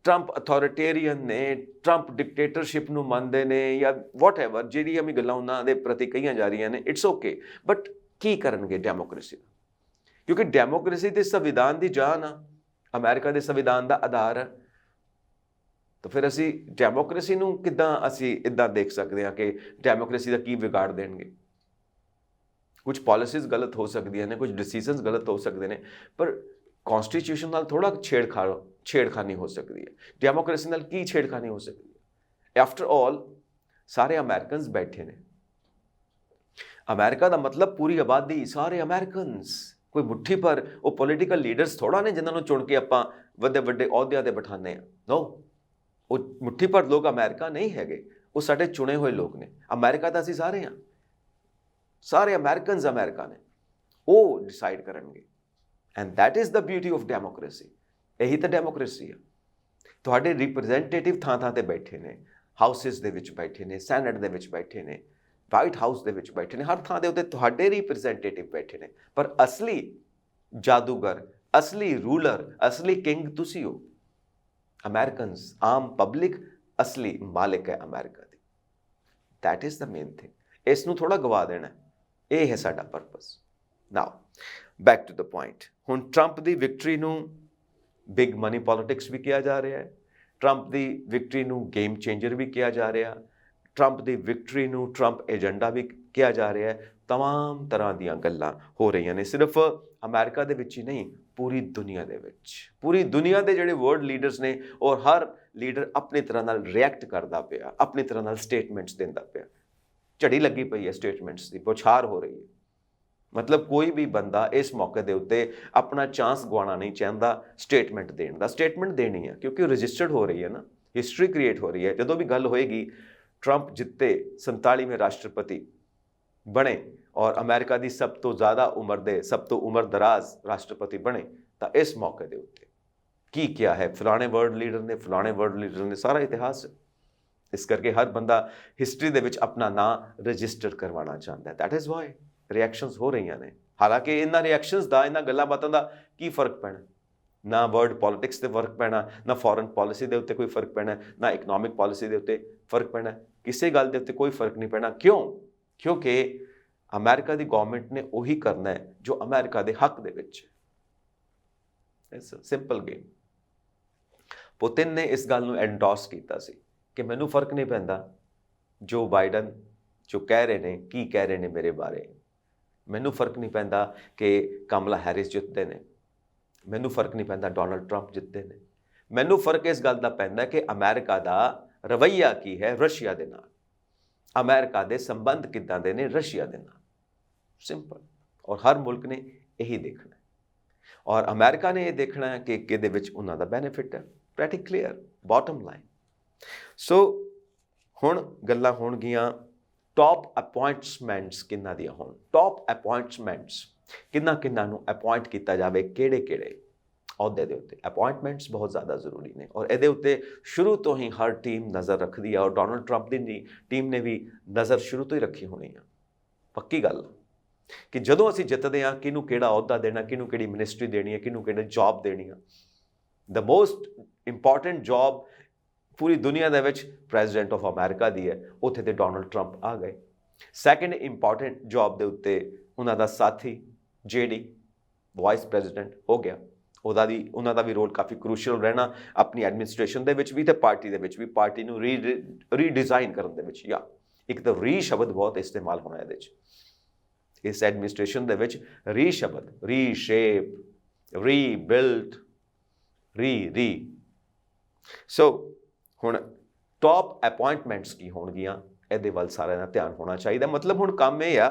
ਟਰੰਪ ਅਥੋਰਿਟੇਰੀਅਨ ਨੇ, ਟਰੰਪ ਡਿਕਟੇਟਰਸ਼ਿਪ ਨੂੰ ਮੰਨਦੇ ਨੇ, ਜਾਂ ਵਾਟ ਐਵਰ ਜਿਹੜੀਆਂ ਵੀ ਗੱਲਾਂ ਉਹਨਾਂ ਦੇ ਪ੍ਰਤੀ ਕਹੀਆਂ ਜਾ ਰਹੀਆਂ ਨੇ, ਇਟਸ ਓਕੇ, ਬਟ ਕੀ ਕਰਨਗੇ ਡੈਮੋਕ੍ਰੇਸੀ ਦਾ? ਕਿਉਂਕਿ ਡੈਮੋਕ੍ਰੇਸੀ ਤੇ ਸੰਵਿਧਾਨ ਦੀ ਜਾਨ ਆ, ਅਮਰੀਕਾ ਦੇ ਸੰਵਿਧਾਨ ਦਾ ਆਧਾਰ ਹੈ। ਤਾਂ ਫਿਰ ਅਸੀਂ ਡੈਮੋਕ੍ਰੇਸੀ ਨੂੰ ਕਿੱਦਾਂ ਅਸੀਂ ਇੱਦਾਂ ਦੇਖ ਸਕਦੇ ਹਾਂ ਕਿ ਡੈਮੋਕ੍ਰੇਸੀ ਦਾ ਕੀ ਵਿਗਾੜ ਦੇਣਗੇ? ਕੁਝ ਪਾਲਿਸੀਜ਼ ਗਲਤ ਹੋ ਸਕਦੀਆਂ ਨੇ, ਕੁਝ ਡਿਸੀਜ਼ਨਸ ਗਲਤ ਹੋ ਸਕਦੇ ਨੇ, ਪਰ ਕੌਨਸਟੀਟਿਊਸ਼ਨ ਨਾਲ ਥੋੜ੍ਹਾ ਛੇੜਖਾਨੀ ਹੋ ਸਕਦੀ ਹੈ। ਡੈਮੋਕ੍ਰੇਸੀ ਨਾਲ ਕੀ ਛੇੜਖਾਨੀ ਹੋ ਸਕਦੀ ਹੈ? ਆਫਟਰ ਆਲ ਸਾਰੇ ਅਮਰੀਕਨਸ ਬੈਠੇ ਨੇ, ਅਮਰੀਕਾ ਦਾ ਮਤਲਬ ਪੂਰੀ ਆਬਾਦੀ, ਸਾਰੇ ਅਮਰੀਕਨਸ, ਕੋਈ ਮੁੱਠੀ ਪਰ ਉਹ ਪੋਲੀਟੀਕਲ ਲੀਡਰਸ ਥੋੜ੍ਹਾ ਨੇ ਜਿਨ੍ਹਾਂ ਨੂੰ ਚੁਣ ਕੇ ਆਪਾਂ ਵੱਡੇ ਵੱਡੇ ਅਹੁਦਿਆਂ 'ਤੇ ਬਿਠਾਉਂਦੇ ਹਾਂ। ਨੋ, ਉਹ ਮੁੱਠੀ ਪਰ ਲੋਕ ਅਮਰੀਕਾ ਨਹੀਂ ਹੈਗੇ, ਉਹ ਸਾਡੇ ਚੁਣੇ ਹੋਏ ਲੋਕ ਨੇ। ਅਮਰੀਕਾ ਤਾਂ ਅਸੀਂ ਸਾਰੇ ਹਾਂ, ਸਾਰੇ ਅਮਰੀਕਨਸ ਅਮਰੀਕਾ ਨੇ, ਉਹ ਡਿਸਾਈਡ ਕਰਨਗੇ। And that is the beauty of democracy. ਇਹੀ ਤਾਂ ਡੈਮੋਕ੍ਰੇਸੀ ਆ। ਤੁਹਾਡੇ ਰਿਪਰੈਜ਼ੈਂਟੇਟਿਵ ਥਾਂ ਥਾਂ 'ਤੇ ਬੈਠੇ ਨੇ, ਹਾਊਸਿਸ ਦੇ ਵਿੱਚ ਬੈਠੇ ਨੇ, ਸੈਨੇਟ ਦੇ ਵਿੱਚ ਬੈਠੇ ਨੇ, ਵਾਈਟ ਹਾਊਸ ਦੇ ਵਿੱਚ ਬੈਠੇ ਨੇ, ਹਰ ਥਾਂ ਦੇ ਉੱਤੇ ਤੁਹਾਡੇ ਰਿਪਰੈਜ਼ੈਂਟੇਟਿਵ ਬੈਠੇ ਨੇ, ਪਰ ਅਸਲੀ ਜਾਦੂਗਰ, ਅਸਲੀ ਰੂਲਰ, ਅਸਲੀ ਕਿੰਗ ਤੁਸੀਂ ਹੋ। ਅਮਰੀਕਨਸ, ਆਮ ਪਬਲਿਕ ਅਸਲੀ ਮਾਲਿਕ ਹੈ ਅਮਰੀਕਾ ਦੀ। That is the main thing. ਇਸ ਨੂੰ ਥੋੜ੍ਹਾ ਗਵਾ ਦੇਣਾ, ਇਹ ਹੈ ਸਾਡਾ purpose. Now back to the point, ਹੁਣ ਟਰੰਪ ਦੀ ਵਿਕਟਰੀ ਨੂੰ ਬਿਗ ਮਨੀ ਪੋਲਿਟਿਕਸ ਵੀ ਕਿਹਾ ਜਾ ਰਿਹਾ ਹੈ, ਟਰੰਪ ਦੀ ਵਿਕਟਰੀ ਨੂੰ ਗੇਮ ਚੇਂਜਰ ਵੀ ਕਿਹਾ ਜਾ ਰਿਹਾ, ਟਰੰਪ ਦੀ ਵਿਕਟਰੀ ਨੂੰ ਟਰੰਪ ਏਜੰਡਾ ਵੀ ਕਿਹਾ ਜਾ ਰਿਹਾ ਹੈ। तमाम ਤਰ੍ਹਾਂ ਦੀਆਂ ਗੱਲਾਂ ਹੋ ਰਹੀਆਂ ਨੇ, ਸਿਰਫ ਅਮਰੀਕਾ ਦੇ ਵਿੱਚ ਹੀ ਨਹੀਂ, ਪੂਰੀ ਦੁਨੀਆ ਦੇ ਵਿੱਚ। ਪੂਰੀ ਦੁਨੀਆ ਦੇ ਜਿਹੜੇ ਵਰਲਡ ਲੀਡਰਸ ਨੇ, ਔਰ ਹਰ ਲੀਡਰ ਆਪਣੀ ਤਰ੍ਹਾਂ ਨਾਲ ਰਿਐਕਟ ਕਰਦਾ ਪਿਆ, ਆਪਣੀ ਤਰ੍ਹਾਂ ਨਾਲ ਸਟੇਟਮੈਂਟਸ ਦਿੰਦਾ ਪਿਆ। ਝੜੀ ਲੱਗੀ ਪਈ ਹੈ ਸਟੇਟਮੈਂਟਸ ਦੀ, ਬੌਛਾਰ ਹੋ ਰਹੀ ਹੈ। ਮਤਲਬ ਕੋਈ ਵੀ ਬੰਦਾ ਇਸ ਮੌਕੇ ਦੇ ਉੱਤੇ ਆਪਣਾ ਚਾਂਸ ਗਵਾਉਣਾ ਨਹੀਂ ਚਾਹੁੰਦਾ ਸਟੇਟਮੈਂਟ ਦੇਣ ਦਾ। ਸਟੇਟਮੈਂਟ ਦੇਣੀ ਹੈ ਕਿਉਂਕਿ ਉਹ ਰਜਿਸਟਰਡ ਹੋ ਰਹੀ ਹੈ ਨਾ, ਹਿਸਟਰੀ ਕ੍ਰੀਏਟ ਹੋ ਰਹੀ ਹੈ। ਜਦੋਂ ਵੀ ਗੱਲ ਹੋਏਗੀ ਟਰੰਪ ਜਿੱਤੇ, 47ਵੇਂ ਰਾਸ਼ਟਰਪਤੀ ਬਣੇ ਔਰ ਅਮਰੀਕਾ ਦੀ ਸਭ ਤੋਂ ਜ਼ਿਆਦਾ ਉਮਰ ਦੇ, ਸਭ ਤੋਂ ਉਮਰ ਦਰਾਜ਼ ਰਾਸ਼ਟਰਪਤੀ ਬਣੇ, ਤਾਂ ਇਸ ਮੌਕੇ ਦੇ ਉੱਤੇ ਕੀ ਕਿਹਾ ਹੈ ਫਲਾਣੇ ਵਰਲਡ ਲੀਡਰ ਨੇ, ਫਲਾਣੇ ਵਰਲਡ ਲੀਡਰ ਨੇ, ਸਾਰਾ ਇਤਿਹਾਸ। ਇਸ ਕਰਕੇ ਹਰ ਬੰਦਾ ਹਿਸਟਰੀ ਦੇ ਵਿੱਚ ਆਪਣਾ ਨਾਂ ਰਜਿਸਟਰ ਕਰਵਾਉਣਾ ਚਾਹੁੰਦਾ ਹੈ। ਦੈਟ ਇਜ਼ ਵਾਈ ਰਿਐਕਸ਼ਨਸ ਹੋ ਰਹੀਆਂ ਨੇ। ਹਾਲਾਂਕਿ ਇਹਨਾਂ ਰਿਐਕਸ਼ਨਸ ਦਾ, ਇਹਨਾਂ ਗੱਲਾਂ ਬਾਤਾਂ ਦਾ ਕੀ ਫਰਕ ਪੈਣਾ? ਨਾ ਵਰਲਡ ਪੋਲਿਟਿਕਸ 'ਤੇ ਫਰਕ ਪੈਣਾ, ਨਾ ਫੋਰਨ ਪੋਲਿਸੀ ਦੇ ਉੱਤੇ ਕੋਈ ਫਰਕ ਪੈਣਾ, ਨਾ ਇਕਨੋਮਿਕ ਪੋਲਿਸੀ ਦੇ ਉੱਤੇ ਫਰਕ ਪੈਣਾ, ਕਿਸੇ ਗੱਲ ਦੇ ਉੱਤੇ ਕੋਈ ਫਰਕ ਨਹੀਂ ਪੈਣਾ। ਕਿਉਂ? ਕਿਉਂਕਿ ਅਮਰੀਕਾ ਦੀ ਗਵਰਨਮੈਂਟ ਨੇ ਉਹੀ ਕਰਨਾ ਹੈ ਜੋ ਅਮਰੀਕਾ ਦੇ ਹੱਕ ਦੇ ਵਿੱਚ ਹੈ। It's a simple game. Putin ਨੇ ਇਸ ਗੱਲ ਨੂੰ ਐਂਡੋਰਸ ਕੀਤਾ ਸੀ ਕਿ ਮੈਨੂੰ ਫਰਕ ਨਹੀਂ ਪੈਂਦਾ ਜੋ ਬਾਈਡਨ ਜੋ ਕਹਿ ਰਹੇ ਨੇ, ਕੀ ਕਹਿ ਰਹੇ ਨੇ ਮੇਰੇ ਬਾਰੇ, ਮੈਨੂੰ ਫਰਕ ਨਹੀਂ ਪੈਂਦਾ ਕਿ ਕਮਲਾ ਹੈਰਿਸ ਜਿੱਤਦੇ ਨੇ, ਮੈਨੂੰ ਫਰਕ ਨਹੀਂ ਪੈਂਦਾ ਡੋਨਲਡ ਟਰੰਪ ਜਿੱਤਦੇ ਨੇ। ਮੈਨੂੰ ਫਰਕ ਇਸ ਗੱਲ ਦਾ ਪੈਂਦਾ ਕਿ ਅਮਰੀਕਾ ਦਾ ਰਵੱਈਆ ਕੀ ਹੈ ਰਸ਼ੀਆ ਦੇ ਨਾਲ, ਅਮਰੀਕਾ ਦੇ ਸੰਬੰਧ ਕਿੱਦਾਂ ਦੇ ਨੇ ਰਸ਼ੀਆ ਦੇ ਨਾਲ। ਸਿੰਪਲ। ਔਰ ਹਰ ਮੁਲਕ ਨੇ ਇਹੀ ਦੇਖਣਾ ਹੈ, ਔਰ ਅਮਰੀਕਾ ਨੇ ਇਹ ਦੇਖਣਾ ਹੈ ਕਿ ਕਿਹਦੇ ਵਿੱਚ ਉਹਨਾਂ ਦਾ ਬੈਨੀਫਿਟ ਹੈ। Pretty clear bottom line. ਸੋ ਹੁਣ ਗੱਲਾਂ ਹੋਣਗੀਆਂ ਟੌਪ ਅਪਾਇੰਟਮੈਂਟਸ ਕਿਹਨਾਂ ਦੀਆਂ ਹੋਣ, ਟੌਪ ਅਪਾਇੰਟਮੈਂਟਸ ਕਿਹਨਾਂ ਨੂੰ ਅਪਾਇੰਟ ਕੀਤਾ ਜਾਵੇ, ਕਿਹੜੇ ਅਹੁਦੇ ਦੇ ਉੱਤੇ। ਅਪਾਇੰਟਮੈਂਟਸ ਬਹੁਤ ਜ਼ਿਆਦਾ ਜ਼ਰੂਰੀ ਨੇ ਔਰ ਇਹਦੇ ਉੱਤੇ ਸ਼ੁਰੂ ਤੋਂ ਹੀ ਹਰ ਟੀਮ ਨਜ਼ਰ ਰੱਖਦੀ ਹੈ, ਔਰ ਡੋਨਲਡ ਟਰੰਪ ਦੀ ਟੀਮ ਨੇ ਵੀ ਨਜ਼ਰ ਸ਼ੁਰੂ ਤੋਂ ਹੀ ਰੱਖੀ ਹੋਣੀ ਆ। ਪੱਕੀ ਗੱਲ ਕਿ ਜਦੋਂ ਅਸੀਂ ਜਿੱਤਦੇ ਹਾਂ, ਕਿਹਨੂੰ ਕਿਹੜਾ ਅਹੁਦਾ ਦੇਣਾ, ਕਿਹਨੂੰ ਕਿਹੜੀ ਮਿਨਿਸਟਰੀ ਦੇਣੀ ਹੈ, ਕਿਹਨੂੰ ਕਿਹੜੀ ਜੌਬ ਦੇਣੀ ਆ। ਦ ਮੋਸਟ ਇੰਪੋਰਟੈਂਟ ਜੌਬ ਪੂਰੀ ਦੁਨੀਆ ਦੇ ਵਿੱਚ ਪ੍ਰੈਜ਼ੀਡੈਂਟ ਆਫ ਅਮਰੀਕਾ ਦੀ ਹੈ, ਉੱਥੇ ਤੇ ਡੋਨਲਡ ਟਰੰਪ ਆ ਗਏ। ਸੈਕਿੰਡ ਇੰਪੋਰਟੈਂਟ ਜੌਬ ਦੇ ਉੱਤੇ ਉਹਨਾਂ ਦਾ ਸਾਥੀ JD ਵਾਈਸ ਪ੍ਰੈਜ਼ੀਡੈਂਟ ਹੋ ਗਿਆ, ਉਹਨਾਂ ਦਾ ਵੀ ਰੋਲ ਕਾਫੀ ਕਰੂਸ਼ੀਅਲ ਰਹਿਣਾ ਆਪਣੀ ਐਡਮਿਨਿਸਟ੍ਰੇਸ਼ਨ ਦੇ ਵਿੱਚ ਵੀ ਤੇ ਪਾਰਟੀ ਦੇ ਵਿੱਚ ਵੀ, ਪਾਰਟੀ ਨੂੰ ਰੀਡਿਜ਼ਾਈਨ ਕਰਨ ਦੇ ਵਿੱਚ। ਜਾਂ ਇੱਕ ਤਾਂ ਰੀ ਸ਼ਬਦ ਬਹੁਤ ਇਸਤੇਮਾਲ ਹੋਣਾ ਇਹਦੇ 'ਚ, ਇਸ ਐਡਮਿਨਿਸਟ੍ਰੇਸ਼ਨ ਦੇ ਵਿੱਚ ਰੀ ਸ਼ਬਦ, ਰੀਸ਼ੇਪ, ਰੀਬਿਲਡ, ਰੀ। ਸੋ ਹੁਣ ਟੌਪ ਅਪਾਇੰਟਮੈਂਟਸ ਕੀ ਹੋਣਗੀਆਂ, ਇਹਦੇ ਵੱਲ ਸਾਰਿਆਂ ਦਾ ਧਿਆਨ ਹੋਣਾ ਚਾਹੀਦਾ। ਮਤਲਬ ਹੁਣ ਕੰਮ ਇਹ ਆ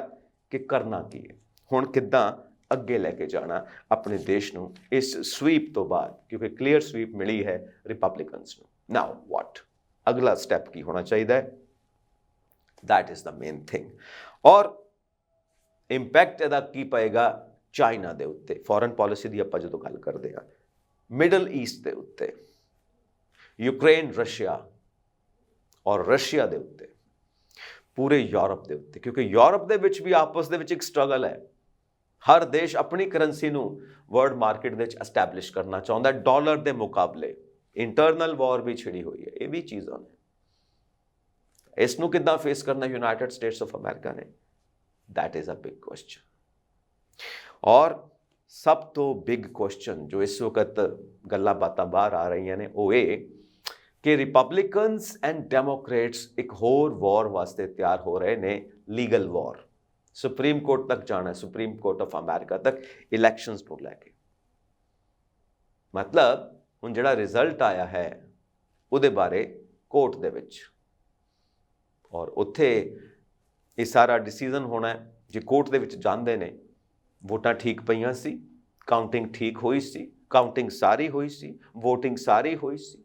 ਕਿ ਕਰਨਾ ਕੀ ਹੈ, ਹੁਣ ਕਿੱਦਾਂ ਅੱਗੇ ਲੈ ਕੇ ਜਾਣਾ ਆਪਣੇ ਦੇਸ਼ ਨੂੰ ਇਸ ਸਵੀਪ ਤੋਂ ਬਾਅਦ, ਕਿਉਂਕਿ ਕਲੀਅਰ ਸਵੀਪ ਮਿਲੀ ਹੈ ਰਿਪਬਲਿਕਨਸ ਨੂੰ। ਨਾਓ ਵਾਟ, ਅਗਲਾ ਸਟੈਪ ਕੀ ਹੋਣਾ ਚਾਹੀਦਾ ਹੈ? That is the main thing. ਔਰ ਇੰਪੈਕਟ ਇਹਦਾ ਕੀ ਪਏਗਾ ਚਾਈਨਾ ਦੇ ਉੱਤੇ। ਫੋਰਨ ਪੋਲਿਸੀ ਦੀ ਆਪਾਂ ਜਦੋਂ ਗੱਲ ਕਰਦੇ ਹਾਂ, ਮਿਡਲ ਈਸਟ ਦੇ ਉੱਤੇ, ਯੂਕਰੇਨ ਰਸ਼ੀਆ ਔਰ ਰਸ਼ੀਆ ਦੇ ਉੱਤੇ, ਪੂਰੇ ਯੂਰਪ ਦੇ ਉੱਤੇ, ਕਿਉਂਕਿ ਯੂਰਪ ਦੇ ਵਿੱਚ ਵੀ ਆਪਸ ਦੇ ਵਿੱਚ ਇੱਕ ਸਟਰਗਲ ਹੈ। ਹਰ ਦੇਸ਼ ਆਪਣੀ ਕਰੰਸੀ ਨੂੰ ਵਰਲਡ ਮਾਰਕੀਟ ਦੇ ਵਿੱਚ ਐਸਟੈਬਲਿਸ਼ ਕਰਨਾ ਚਾਹੁੰਦਾ ਡਾਲਰ ਦੇ ਮੁਕਾਬਲੇ। ਇੰਟਰਨਲ ਵਾਰ ਵੀ ਛਿੜੀ ਹੋਈ ਹੈ, ਇਹ ਵੀ ਚੀਜ਼ਾਂ ਨੇ। ਇਸ ਨੂੰ ਕਿੱਦਾਂ ਫੇਸ ਕਰਨਾ ਯੂਨਾਈਟਿਡ ਸਟੇਟਸ ਆਫ ਅਮਰੀਕਾ ਨੇ, that is a big question. ਔਰ ਸਭ ਤੋਂ ਬਿਗ ਕੁਐਸਚਨ ਜੋ ਇਸ ਵਕਤ ਗੱਲਾਂ ਬਾਤਾਂ ਬਾਹਰ ਆ ਰਹੀਆਂ ਨੇ, ਉਹ ਇਹ ਕਿ ਰਿਪਬਲਿਕਨਸ ਐਂਡ ਡੈਮੋਕ੍ਰੇਟਸ ਇੱਕ ਹੋਰ ਵਾਰ ਵਾਸਤੇ ਤਿਆਰ ਹੋ ਰਹੇ ਨੇ, ਲੀਗਲ ਵਾਰ। ਸੁਪਰੀਮ ਕੋਰਟ ਤੱਕ ਜਾਣਾ, ਸੁਪਰੀਮ ਕੋਰਟ ਆਫ ਅਮਰੀਕਾ ਤੱਕ, ਇਲੈਕਸ਼ਨਸ ਨੂੰ ਲੈ ਕੇ। ਮਤਲਬ ਹੁਣ ਜਿਹੜਾ ਰਿਜ਼ਲਟ ਆਇਆ ਹੈ ਉਹਦੇ ਬਾਰੇ ਕੋਰਟ ਦੇ ਵਿੱਚ, ਔਰ ਉੱਥੇ ਇਹ ਸਾਰਾ ਡਿਸੀਜ਼ਨ ਹੋਣਾ ਹੈ। ਜੇ ਕੋਰਟ ਦੇ ਵਿੱਚ ਜਾਂਦੇ ਨੇ, ਵੋਟਾਂ ਠੀਕ ਪਈਆਂ ਸੀ, ਕਾਊਂਟਿੰਗ ਠੀਕ ਹੋਈ ਸੀ, ਕਾਊਂਟਿੰਗ ਸਾਰੀ ਹੋਈ ਸੀ, ਵੋਟਿੰਗ ਸਾਰੀ ਹੋਈ ਸੀ,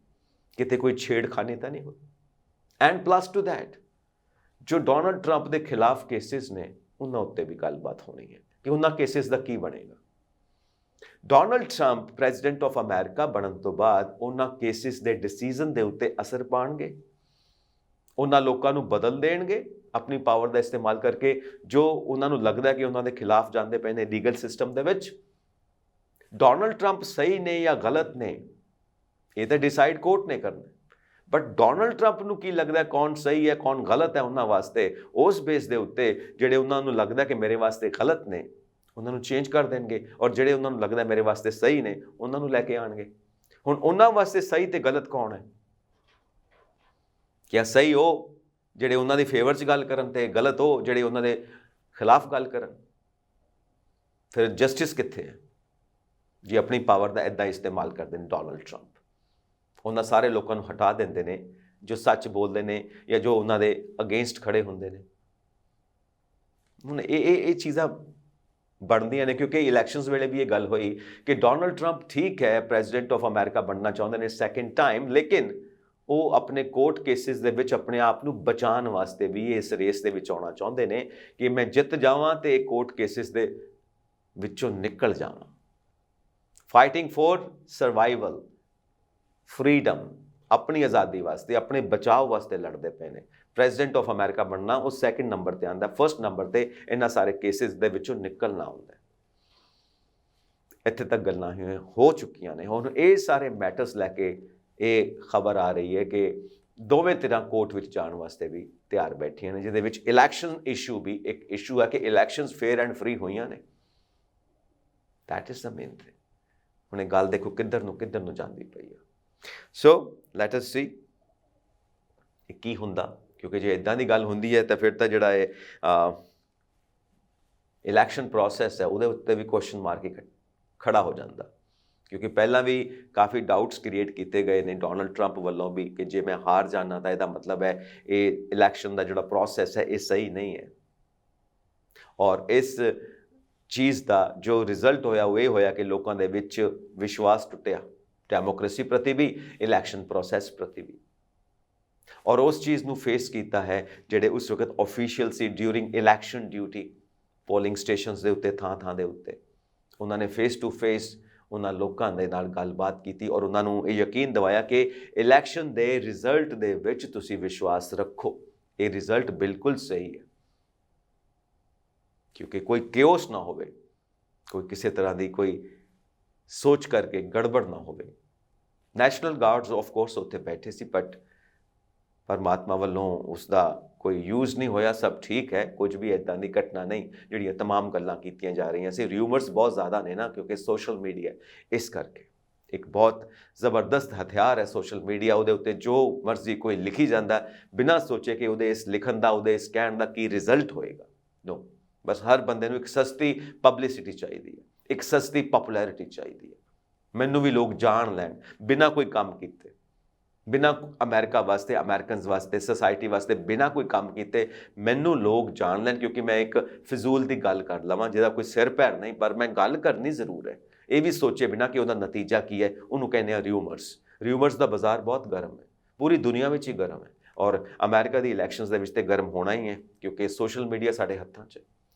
ਕਿਤੇ ਕੋਈ ਛੇੜਖਾਨੀ ਤਾਂ ਨਹੀਂ ਹੋਈ। ਐਂਡ ਪਲੱਸ ਟੂ ਦੈਟ, ਜੋ ਡੋਨਲਡ ਟਰੰਪ ਦੇ ਖਿਲਾਫ ਕੇਸਿਸ ਨੇ, ਉਹਨਾਂ ਉੱਤੇ ਵੀ ਗੱਲਬਾਤ ਹੋਣੀ ਹੈ ਕਿ ਉਹਨਾਂ ਕੇਸਿਸ ਦਾ ਕੀ ਬਣੇਗਾ। Donald Trump president of America ਬਣਨ ਤੋਂ ਬਾਅਦ ਉਹਨਾਂ ਕੇਸਿਸ ਦੇ ਡਿਸੀਜ਼ਨ ਦੇ ਉੱਤੇ ਅਸਰ ਪਾਉਣਗੇ, ਉਹਨਾਂ ਲੋਕਾਂ ਨੂੰ ਬਦਲ ਦੇਣਗੇ ਆਪਣੀ ਪਾਵਰ ਦਾ ਇਸਤੇਮਾਲ ਕਰਕੇ, ਜੋ ਉਹਨਾਂ ਨੂੰ ਲੱਗਦਾ ਕਿ ਉਹਨਾਂ ਦੇ ਖਿਲਾਫ ਜਾਂਦੇ ਪਏ ਨੇ ਲੀਗਲ ਸਿਸਟਮ ਦੇ ਵਿੱਚ। ਡੋਨਲਡ ਟਰੰਪ ਸਹੀ ਨੇ ਜਾਂ ਗਲਤ ਨੇ, ਇਹ ਤਾਂ ਡਿਸਾਈਡ ਕੋਰਟ ਨੇ ਕਰਨਾ। ਬਟ ਡੋਨਲਡ ਟਰੰਪ ਨੂੰ ਕੀ ਲੱਗਦਾ ਕੌਣ ਸਹੀ ਹੈ ਕੌਣ ਗਲਤ ਹੈ ਉਹਨਾਂ ਵਾਸਤੇ, ਉਸ ਬੇਸ ਦੇ ਉੱਤੇ ਜਿਹੜੇ ਉਹਨਾਂ ਨੂੰ ਲੱਗਦਾ ਕਿ ਮੇਰੇ ਵਾਸਤੇ ਗਲਤ ਨੇ, ਉਹਨਾਂ ਨੂੰ ਚੇਂਜ ਕਰ ਦੇਣਗੇ ਔਰ ਜਿਹੜੇ ਉਹਨਾਂ ਨੂੰ ਲੱਗਦਾ ਮੇਰੇ ਵਾਸਤੇ ਸਹੀ ਨੇ ਉਹਨਾਂ ਨੂੰ ਲੈ ਕੇ ਆਣਗੇ। ਹੁਣ ਉਹਨਾਂ ਵਾਸਤੇ ਸਹੀ ਤੇ ਗਲਤ ਕੌਣ ਹੈ? ਕਿਆ ਸਹੀ ਉਹ ਜਿਹੜੇ ਉਹਨਾਂ ਦੇ ਫੇਵਰ 'ਚ ਗੱਲ ਕਰਨ ਤੇ ਗਲਤ ਉਹ ਜਿਹੜੇ ਉਹਨਾਂ ਦੇ ਖਿਲਾਫ ਗੱਲ ਕਰਨ? ਫਿਰ ਜਸਟਿਸ ਕਿੱਥੇ ਹੈ ਜੀ? ਆਪਣੀ ਪਾਵਰ ਦਾ ਇੱਦਾਂ ਇਸਤੇਮਾਲ ਕਰਦੇ ਨੇ ਡੋਨਲਡ ਟਰੰਪ। ਉਹਨਾਂ ਸਾਰੇ ਲੋਕਾਂ ਨੂੰ ਹਟਾ ਦਿੰਦੇ ਨੇ ਜੋ ਸੱਚ ਬੋਲਦੇ ਨੇ ਜਾਂ ਜੋ ਉਹਨਾਂ ਦੇ ਅਗੇਂਸਟ ਖੜੇ ਹੁੰਦੇ ਨੇ। ਹੁਣ ਇਹ ਚੀਜ਼ਾਂ ਬਣਦੀਆਂ ਨੇ ਕਿਉਂਕਿ ਇਲੈਕਸ਼ਨਸ ਵੇਲੇ ਵੀ ਇਹ ਗੱਲ ਹੋਈ ਕਿ ਡੋਨਲਡ ਟਰੰਪ ਠੀਕ ਹੈ ਪ੍ਰੈਜ਼ੀਡੈਂਟ ਆਫ ਅਮਰੀਕਾ ਬਣਨਾ ਚਾਹੁੰਦੇ ਨੇ ਸੈਕਿੰਡ ਟਾਈਮ, ਲੇਕਿਨ ਉਹ ਆਪਣੇ ਕੋਰਟ ਕੇਸਿਸ ਦੇ ਵਿੱਚ ਆਪਣੇ ਆਪ ਨੂੰ ਬਚਾਉਣ ਵਾਸਤੇ ਵੀ ਇਸ ਰੇਸ ਦੇ ਵਿੱਚ ਆਉਣਾ ਚਾਹੁੰਦੇ ਨੇ ਕਿ ਮੈਂ ਜਿੱਤ ਜਾਵਾਂ ਤੇ ਕੋਰਟ ਕੇਸਿਸ ਦੇ ਵਿੱਚੋਂ ਨਿਕਲ ਜਾਵਾਂ। ਫਾਈਟਿੰਗ ਫॉर ਸਰਵਾਈਵਲ, ਫਰੀडम, ਆਪਣੀ ਆਜ਼ਾਦੀ ਵਾਸਤੇ, ਆਪਣੇ ਬਚਾਓ ਵਾਸਤੇ ਲੜਦੇ ਪਏ ਨੇ। ਪ੍ਰੈਜ਼ੀਡੈਂਟ ਆਫ ਅਮਰੀਕਾ ਬਣਨਾ ਉਹ ਸੈਕਿੰਡ ਨੰਬਰ ਤੇ ਆਉਂਦਾ, ਫਸਟ ਨੰਬਰ ਤੇ ਇਹਨਾਂ ਸਾਰੇ ਕੇਸਿਸ ਦੇ ਵਿੱਚੋਂ ਨਿਕਲਣਾ ਹੁੰਦਾ। ਇੱਥੇ ਤੱਕ ਗੱਲਾਂ ਹੋ ਚੁੱਕੀਆਂ ਨੇ। ਹੁਣ ਇਹ ਸਾਰੇ ਮੈਟਰਸ ਲੈ ਕੇ ਇਹ ਖਬਰ ਆ ਰਹੀ ਹੈ ਕਿ ਦੋਵੇਂ ਧਿਰਾਂ ਕੋਰਟ ਵਿੱਚ ਜਾਣ ਵਾਸਤੇ ਵੀ ਤਿਆਰ ਬੈਠੀਆਂ ਨੇ, ਜਿਹਦੇ ਵਿੱਚ ਇਲੈਕਸ਼ਨ ਇਸ਼ੂ ਵੀ ਇੱਕ ਇਸ਼ੂ ਹੈ ਕਿ ਇਲੈਕਸ਼ਨਸ ਫੇਅਰ ਐਂਡ ਫ੍ਰੀ ਹੋਈਆਂ ਨੇ। That is the main thing. ਹੁਣ ਇਹ ਗੱਲ ਦੇਖੋ ਕਿੱਧਰ ਨੂੰ ਜਾਂਦੀ ਪਈ ਹੈ। ਸੋ ਲੈਟ ਅਸ ਸੀ ਇਹ ਕੀ ਹੁੰਦਾ, ਕਿਉਂਕਿ ਜੇ ਇੱਦਾਂ ਦੀ ਗੱਲ ਹੁੰਦੀ ਹੈ ਤਾਂ ਫਿਰ ਤਾਂ ਜਿਹੜਾ ਇਹ ਇਲੈਕਸ਼ਨ ਪ੍ਰੋਸੈਸ ਹੈ ਉਹਦੇ ਉੱਤੇ ਵੀ ਕੁਐਸਚਨ ਮਾਰਕ ਹੀ ਖੜਾ ਹੋ ਜਾਂਦਾ, ਕਿਉਂਕਿ ਪਹਿਲਾਂ ਵੀ ਕਾਫੀ ਡਾਊਟਸ ਕ੍ਰੀਏਟ ਕੀਤੇ ਗਏ ਨੇ ਡੋਨਲਡ ਟਰੰਪ ਵੱਲੋਂ ਵੀ ਕਿ ਜੇ ਮੈਂ ਹਾਰ ਜਾਣਾ ਤਾਂ ਇਹਦਾ ਮਤਲਬ ਹੈ ਇਹ ਇਲੈਕਸ਼ਨ ਦਾ ਜਿਹੜਾ ਪ੍ਰੋਸੈਸ ਹੈ ਇਹ ਸਹੀ ਨਹੀਂ ਹੈ। ਔਰ ਇਸ ਚੀਜ਼ ਦਾ ਜੋ ਰਿਜ਼ਲਟ ਹੋਇਆ ਉਹ ਇਹ ਹੋਇਆ ਕਿ ਲੋਕਾਂ ਦੇ ਵਿੱਚ ਵਿਸ਼ਵਾਸ ਟੁੱਟਿਆ, ਡੈਮੋਕ੍ਰੇਸੀ ਪ੍ਰਤੀ ਵੀ, ਇਲੈਕਸ਼ਨ ਪ੍ਰੋਸੈਸ ਪ੍ਰਤੀ ਵੀ। ਔਰ ਉਸ ਚੀਜ਼ ਨੂੰ ਫੇਸ ਕੀਤਾ ਹੈ ਜਿਹੜੇ ਉਸ ਵਕਤ ਆਫੀਸ਼ੀਅਲ ਸੀ during election duty polling stations ਦੇ ਉੱਤੇ, ਥਾਂ ਦੇ ਉੱਤੇ। ਉਹਨਾਂ ਨੇ ਫੇਸ ਟੂ ਫੇਸ ਉਹਨਾਂ ਲੋਕਾਂ ਦੇ ਨਾਲ ਗੱਲਬਾਤ ਕੀਤੀ ਔਰ ਉਹਨਾਂ ਨੂੰ ਇਹ ਯਕੀਨ ਦਿਵਾਇਆ ਕਿ ਇਲੈਕਸ਼ਨ ਦੇ ਰਿਜ਼ਲਟ ਦੇ ਵਿੱਚ ਤੁਸੀਂ ਵਿਸ਼ਵਾਸ ਰੱਖੋ, ਇਹ ਰਿਜ਼ਲਟ ਬਿਲਕੁਲ ਸਹੀ ਹੈ, ਕਿਉਂਕਿ ਕੋਈ ਕਿਓਸ ਨਾ ਹੋਵੇ, ਕੋਈ ਕਿਸੇ ਤਰ੍ਹਾਂ ਦੀ ਕੋਈ ਸੋਚ ਕਰਕੇ ਗੜਬੜ ਨਾ ਹੋਵੇ। ਨੈਸ਼ਨਲ ਗਾਰਡਸ ਆਫ ਕੋਰਸ ਉੱਥੇ ਬੈਠੇ ਸੀ, ਬਟ ਪਰਮਾਤਮਾ ਵੱਲੋਂ ਉਸ ਦਾ ਕੋਈ ਯੂਜ਼ ਨਹੀਂ ਹੋਇਆ, ਸਭ ਠੀਕ ਹੈ, ਕੁਝ ਵੀ ਇੱਦਾਂ ਦੀ ਘਟਨਾ ਨਹੀਂ ਜਿਹੜੀਆਂ ਤਮਾਮ ਗੱਲਾਂ ਕੀਤੀਆਂ ਜਾ ਰਹੀਆਂ ਸੀ। ਰਿਊਮਰਸ ਬਹੁਤ ਜ਼ਿਆਦਾ ਨੇ ਨਾ, ਕਿਉਂਕਿ ਸੋਸ਼ਲ ਮੀਡੀਆ, ਇਸ ਕਰਕੇ ਇੱਕ ਬਹੁਤ ਜ਼ਬਰਦਸਤ ਹਥਿਆਰ ਹੈ ਸੋਸ਼ਲ ਮੀਡੀਆ। ਉਹਦੇ ਉੱਤੇ ਜੋ ਮਰਜ਼ੀ ਕੋਈ ਲਿਖੀ ਜਾਂਦਾ ਬਿਨਾਂ ਸੋਚੇ ਕਿ ਉਹਦੇ ਇਸ ਲਿਖਣ ਦਾ, ਉਹਦੇ ਇਸ ਕਹਿਣ ਦਾ ਕੀ ਰਿਜ਼ਲਟ ਹੋਏਗਾ। ਨੋ, ਬਸ ਹਰ ਬੰਦੇ ਨੂੰ ਇੱਕ ਸਸਤੀ ਪਬਲਿਸਿਟੀ ਚਾਹੀਦੀ ਹੈ, ਇੱਕ ਸਸਤੀ ਪਪੂਲੈਰਿਟੀ ਚਾਹੀਦੀ ਹੈ। ਮੈਨੂੰ ਵੀ ਲੋਕ ਜਾਣ ਲੈਣ ਬਿਨਾਂ ਕੋਈ ਕੰਮ ਕੀਤੇ, ਬਿਨਾਂ ਅਮਰੀਕਾ ਵਾਸਤੇ, ਅਮਰੀਕਨਸ ਵਾਸਤੇ, ਸੋਸਾਇਟੀ ਵਾਸਤੇ ਬਿਨਾਂ ਕੋਈ ਕੰਮ ਕੀਤੇ ਮੈਨੂੰ ਲੋਕ ਜਾਣ ਲੈਣ, ਕਿਉਂਕਿ ਮੈਂ ਇੱਕ ਫਿਜ਼ੂਲ ਦੀ ਗੱਲ ਕਰ ਲਵਾਂ ਜਿਹਦਾ ਕੋਈ ਸਿਰ ਪੈਰ ਨਹੀਂ, ਪਰ ਮੈਂ ਗੱਲ ਕਰਨੀ ਜ਼ਰੂਰ ਹੈ। ਇਹ ਵੀ ਸੋਚੇ ਬਿਨਾਂ ਕਿ ਉਹਦਾ ਨਤੀਜਾ ਕੀ ਹੈ, ਉਹਨੂੰ ਕਹਿੰਦੇ ਆ ਰਿਊਮਰਸ ਦਾ ਬਾਜ਼ਾਰ ਬਹੁਤ ਗਰਮ ਹੈ, ਪੂਰੀ ਦੁਨੀਆ ਵਿੱਚ ਹੀ ਗਰਮ ਹੈ ਔਰ ਅਮਰੀਕਾ ਦੀ ਇਲੈਕਸ਼ਨਸ ਦੇ ਵਿੱਚ ਤੇ ਗਰਮ ਹੋਣਾ ਹੀ ਹੈ, ਕਿਉਂਕਿ ਸੋਸ਼ਲ ਮੀਡੀਆ ਸਾਡੇ ਹੱਥਾਂ 'ਚ ਹੈ।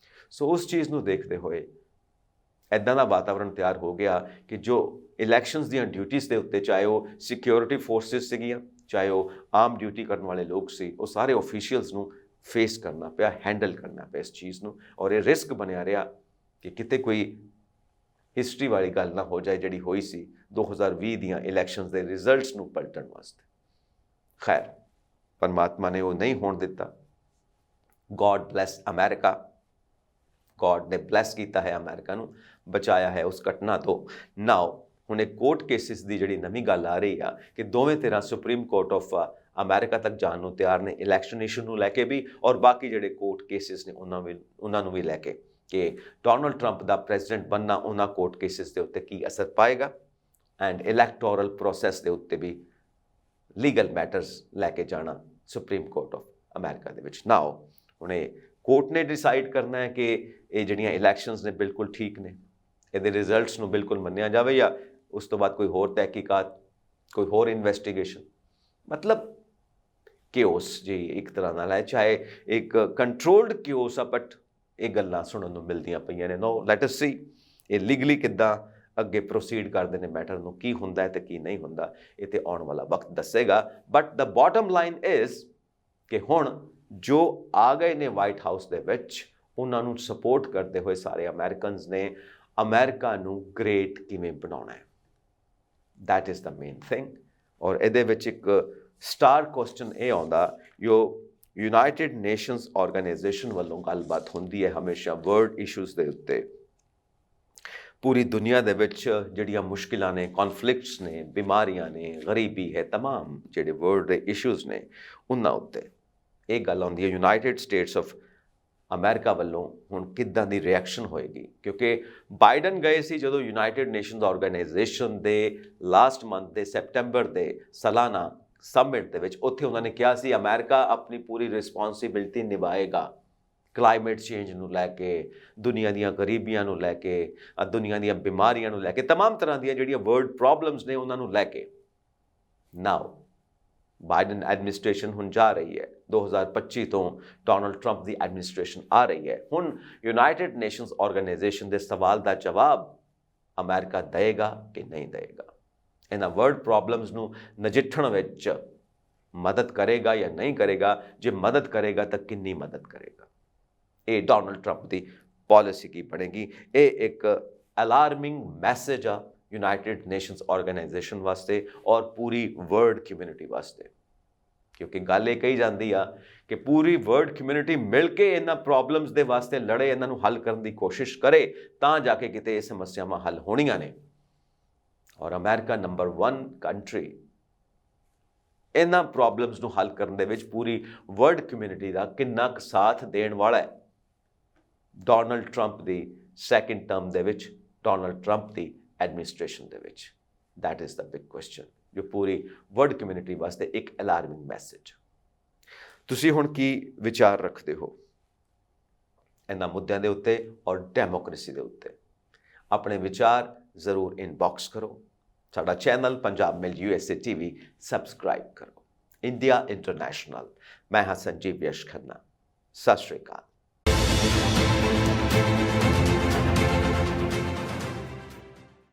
ਸੋ ਉਸ ਚੀਜ਼ ਨੂੰ ਦੇਖਦੇ ਹੋਏ ਇੱਦਾਂ ਦਾ ਵਾਤਾਵਰਣ ਤਿਆਰ ਹੋ ਗਿਆ ਕਿ ਜੋ ਇਲੈਕਸ਼ਨਸ ਦੀਆਂ ਡਿਊਟੀਜ਼ ਦੇ ਉੱਤੇ, ਚਾਹੇ ਉਹ ਸਿਕਿਉਰਿਟੀ ਫੋਰਸਿਸ ਸੀਗੀਆਂ, ਚਾਹੇ ਉਹ ਆਮ ਡਿਊਟੀ ਕਰਨ ਵਾਲੇ ਲੋਕ ਸੀ, ਉਹ ਸਾਰੇ ਆਫੀਸ਼ੀਅਲਸ ਨੂੰ ਫੇਸ ਕਰਨਾ ਪਿਆ, ਹੈਂਡਲ ਕਰਨਾ ਪਿਆ ਇਸ ਚੀਜ਼ ਨੂੰ। ਔਰ ਇਹ ਰਿਸਕ ਬਣਿਆ ਰਿਹਾ ਕਿ ਕਿਤੇ ਕੋਈ ਹਿਸਟਰੀ ਵਾਲੀ ਗੱਲ ਨਾ ਹੋ ਜਾਏ ਜਿਹੜੀ ਹੋਈ ਸੀ 2020 ਦੀਆਂ ਇਲੈਕਸ਼ਨਸ ਦੇ ਰਿਜ਼ਲਟਸ ਨੂੰ ਪਲਟਣ ਵਾਸਤੇ। ਖੈਰ, ਪਰਮਾਤਮਾ ਨੇ ਉਹ ਨਹੀਂ ਹੋਣ ਦਿੱਤਾ। ਗੋਡ ਬਲੈਸ ਅਮਰੀਕਾ, ਗੋਡ ਨੇ ਬਲੈਸ ਕੀਤਾ ਹੈ ਅਮਰੀਕਾ ਨੂੰ, ਬਚਾਇਆ ਹੈ ਉਸ ਘਟਨਾ ਤੋਂ। ਨਾਓ ਹੁਣ ਇਹ ਕੋਰਟ ਕੇਸਿਸ ਦੀ ਜਿਹੜੀ ਨਵੀਂ ਗੱਲ ਆ ਰਹੀ ਆ ਕਿ ਦੋਵੇਂ ਧਿਰਾਂ ਸੁਪਰੀਮ ਕੋਰਟ ਆਫ ਅਮਰੀਕਾ ਤੱਕ ਜਾਣ ਨੂੰ ਤਿਆਰ ਨੇ, ਇਲੈਕਸ਼ਨ ਇਸ਼ੂ ਨੂੰ ਲੈ ਕੇ ਵੀ ਔਰ ਬਾਕੀ ਜਿਹੜੇ ਕੋਰਟ ਕੇਸਿਸ ਨੇ ਉਹਨਾਂ ਨੂੰ ਵੀ ਲੈ ਕੇ, ਕਿ ਡੋਨਲਡ ਟਰੰਪ ਦਾ ਪ੍ਰੈਜ਼ੀਡੈਂਟ ਬਣਨਾ ਉਹਨਾਂ ਕੋਰਟ ਕੇਸਿਸ ਦੇ ਉੱਤੇ ਕੀ ਅਸਰ ਪਾਏਗਾ ਐਂਡ ਇਲੈਕਟੋਰਲ ਪ੍ਰੋਸੈਸ ਦੇ ਉੱਤੇ ਵੀ ਲੀਗਲ ਮੈਟਰਸ ਲੈ ਕੇ ਜਾਣਾ ਸੁਪਰੀਮ ਕੋਰਟ ਆਫ ਅਮਰੀਕਾ ਦੇ ਵਿੱਚ। ਨਾਓ ਹੁਣ ਇਹ ਕੋਰਟ ਨੇ ਡਿਸਾਈਡ ਕਰਨਾ ਹੈ ਕਿ ਇਹ ਜਿਹੜੀਆਂ ਇਲੈਕਸ਼ਨਸ ਨੇ ਬਿਲਕੁਲ ਠੀਕ ਨੇ, ਇਹਦੇ ਰਿਜ਼ਲਟਸ ਨੂੰ ਬਿਲਕੁਲ ਮੰਨਿਆ ਜਾਵੇ ਜਾਂ ਉਸ ਤੋਂ ਬਾਅਦ ਕੋਈ ਹੋਰ ਤਹਿਕੀਕਾਤ, ਕੋਈ ਹੋਰ ਇਨਵੈਸਟੀਗੇਸ਼ਨ। ਮਤਲਬ ਕਿਓਸ ਜੀ ਇੱਕ ਤਰ੍ਹਾਂ ਨਾਲ ਹੈ, ਚਾਹੇ ਇੱਕ ਕੰਟਰੋਲਡ ਕਿਓਸ ਆ, ਬਟ ਇਹ ਗੱਲਾਂ ਸੁਣਨ ਨੂੰ ਮਿਲਦੀਆਂ ਪਈਆਂ ਨੇ। ਨੋ, ਲੈਟ ਅਸ ਸੀ ਇਹ ਲੀਗਲੀ ਕਿੱਦਾਂ ਅੱਗੇ ਪ੍ਰੋਸੀਡ ਕਰਦੇ ਨੇ ਮੈਟਰ ਨੂੰ, ਕੀ ਹੁੰਦਾ ਹੈ ਤੇ ਕੀ ਨਹੀਂ ਹੁੰਦਾ, ਇਹ ਤੇ ਆਉਣ ਵਾਲਾ ਵਕਤ ਦੱਸੇਗਾ। But the bottom line is ਕਿ ਹੁਣ ਜੋ ਆ ਗਏ ਨੇ ਵਾਈਟ ਹਾਊਸ ਦੇ ਵਿੱਚ, ਉਹਨਾਂ ਨੂੰ ਸਪੋਰਟ ਕਰਦੇ ਹੋਏ ਸਾਰੇ ਅਮਰੀਕਨਸ ਨੇ ਅਮਰੀਕਾ ਨੂੰ ਗ੍ਰੇਟ ਕਿਵੇਂ ਬਣਾਉਣਾ ਹੈ, that is the main thing. ਔਰ ਇਹਦੇ ਵਿੱਚ ਇੱਕ ਸਟਾਰ ਕੁਐਸਚਨ ਇਹ ਆਉਂਦਾ, ਜੋ ਯੂਨਾਈਟਿਡ ਨੇਸ਼ਨਸ ਆਰਗੇਨਾਈਜੇਸ਼ਨ ਵੱਲੋਂ ਗੱਲਬਾਤ ਹੁੰਦੀ ਹੈ ਹਮੇਸ਼ਾ ਵਰਲਡ ਇਸ਼ੂਜ਼ ਦੇ ਉੱਤੇ, ਪੂਰੀ ਦੁਨੀਆ ਦੇ ਵਿੱਚ ਜਿਹੜੀਆਂ ਮੁਸ਼ਕਿਲਾਂ ਨੇ, ਕੌਨਫਲਿਕਟਸ ਨੇ, ਬਿਮਾਰੀਆਂ ਨੇ, ਗਰੀਬੀ ਹੈ, ਤਮਾਮ ਜਿਹੜੇ ਵਰਲਡ ਦੇ ਇਸ਼ੂਜ਼ ਨੇ ਉਹਨਾਂ ਉੱਤੇ ਇਹ ਗੱਲ ਆਉਂਦੀ ਹੈ ਯੂਨਾਈਟਿਡ ਸਟੇਟਸ ਆਫ ਅਮਰੀਕਾ ਵੱਲੋਂ ਹੁਣ ਕਿੱਦਾਂ ਦੀ ਰਿਐਕਸ਼ਨ ਹੋਏਗੀ। ਕਿਉਂਕਿ ਬਾਈਡਨ ਗਏ ਸੀ ਜਦੋਂ ਯੂਨਾਈਟਿਡ ਨੇਸ਼ਨਸ ਆਰਗੇਨਾਈਜੇਸ਼ਨ ਦੇ ਲਾਸਟ ਮੰਥ ਦੇ ਸੈਪਟੈਂਬਰ ਦੇ ਸਾਲਾਨਾ ਸਮਿਟ ਦੇ ਵਿੱਚ, ਉੱਥੇ ਉਹਨਾਂ ਨੇ ਕਿਹਾ ਸੀ ਅਮਰੀਕਾ ਆਪਣੀ ਪੂਰੀ ਰਿਸਪੌਂਸਿਬਿਲਟੀ ਨਿਭਾਏਗਾ ਕਲਾਈਮੇਟ ਚੇਂਜ ਨੂੰ ਲੈ ਕੇ, ਦੁਨੀਆ ਦੀਆਂ ਗਰੀਬੀਆਂ ਨੂੰ ਲੈ ਕੇ, ਦੁਨੀਆ ਦੀਆਂ ਬਿਮਾਰੀਆਂ ਨੂੰ ਲੈ ਕੇ, ਤਮਾਮ ਤਰ੍ਹਾਂ ਦੀਆਂ ਜਿਹੜੀਆਂ ਵਰਲਡ ਪ੍ਰੋਬਲਮਸ ਨੇ ਉਹਨਾਂ ਨੂੰ ਲੈ ਕੇ। ਨਾਓ ਬਾਈਡਨ ਐਡਮਿਨਿਸਟ੍ਰੇਸ਼ਨ ਹੁਣ ਜਾ ਰਹੀ ਹੈ, 2025 ਤੋਂ ਡੋਨਲਡ ਟਰੰਪ ਦੀ ਐਡਮਿਨਿਸਟ੍ਰੇਸ਼ਨ ਆ ਰਹੀ ਹੈ। ਹੁਣ ਯੂਨਾਈਟਿਡ ਨੇਸ਼ਨਸ ਆਰਗੇਨਾਈਜੇਸ਼ਨ ਦੇ ਸਵਾਲ ਦਾ ਜਵਾਬ ਅਮਰੀਕਾ ਦੇਗਾ ਕਿ ਨਹੀਂ ਦੇਗਾ, ਇਹਨਾਂ ਵਰਲਡ ਪ੍ਰੋਬਲਮਸ ਨੂੰ ਨਜਿੱਠਣ ਵਿੱਚ ਮਦਦ ਕਰੇਗਾ ਜਾਂ ਨਹੀਂ ਕਰੇਗਾ, ਜੇ ਮਦਦ ਕਰੇਗਾ ਤਾਂ ਕਿੰਨੀ ਮਦਦ ਕਰੇਗਾ, ਇਹ ਡੋਨਲਡ ਟਰੰਪ ਦੀ ਪਾਲਿਸੀ ਕੀ ਬਣੇਗੀ। ਇਹ ਇੱਕ ਅਲਾਰਮਿੰਗ ਮੈਸੇਜ ਆ ਯੂਨਾਈਟਿਡ ਨੇਸ਼ਨਸ ਆਰਗੇਨਾਈਜੇਸ਼ਨ ਵਾਸਤੇ ਔਰ ਪੂਰੀ ਵਰਲਡ ਕਮਿਊਨਿਟੀ ਵਾਸਤੇ, ਕਿਉਂਕਿ ਗੱਲ ਇਹ ਕਹੀ ਜਾਂਦੀ ਆ ਕਿ ਪੂਰੀ ਵਰਲਡ ਕਮਿਊਨਿਟੀ ਮਿਲ ਕੇ ਇਹਨਾਂ ਪ੍ਰੋਬਲਮਸ ਦੇ ਵਾਸਤੇ ਲੜੇ, ਇਹਨਾਂ ਨੂੰ ਹੱਲ ਕਰਨ ਦੀ ਕੋਸ਼ਿਸ਼ ਕਰੇ ਤਾਂ ਜਾ ਕੇ ਕਿਤੇ ਇਹ ਸਮੱਸਿਆਵਾਂ ਹੱਲ ਹੋਣੀਆਂ ਨੇ। ਔਰ ਅਮਰੀਕਾ ਨੰਬਰ 1 ਕੰਟਰੀ ਇਹਨਾਂ ਪ੍ਰੋਬਲਮਸ ਨੂੰ ਹੱਲ ਕਰਨ ਦੇ ਵਿੱਚ ਪੂਰੀ ਵਰਲਡ ਕਮਿਊਨਿਟੀ ਦਾ ਕਿੰਨਾ ਕੁ ਸਾਥ ਦੇਣ ਵਾਲਾ ਹੈ ਡੋਨਲਡ ਟਰੰਪ ਦੀ ਸੈਕਿੰਡ ਟਰਮ ਦੇ ਵਿੱਚ, ਡੋਨਲਡ ਟਰੰਪ ਦੀ ਐਡਮਿਨਿਸਟ੍ਰੇਸ਼ਨ ਦੇ ਵਿੱਚ। That is the big question ਜੋ ਪੂਰੀ ਵਰਲਡ ਕਮਿਊਨਿਟੀ ਵਾਸਤੇ ਇੱਕ ਅਲਾਰਮਿੰਗ ਮੈਸੇਜ। ਤੁਸੀਂ ਹੁਣ ਕੀ ਵਿਚਾਰ ਰੱਖਦੇ ਹੋ ਇਹਨਾਂ ਮੁੱਦਿਆਂ ਦੇ ਉੱਤੇ ਔਰ ਡੈਮੋਕ੍ਰੇਸੀ ਦੇ ਉੱਤੇ? ਆਪਣੇ ਵਿਚਾਰ ਜ਼ਰੂਰ ਇਨਬਾਕਸ ਕਰੋ। ਸਾਡਾ ਚੈਨਲ ਪੰਜਾਬ ਮਿਲ USA TV ਸਬਸਕ੍ਰਾਈਬ ਕਰੋ। ਇੰਡੀਆ ਇੰਟਰਨੈਸ਼ਨਲ, ਮੈਂ ਹਾਂ ਸੰਜੀਵ ਯਸ਼ ਖੰਨਾ। ਸਤਿ ਸ਼੍ਰੀ ਅਕਾਲ।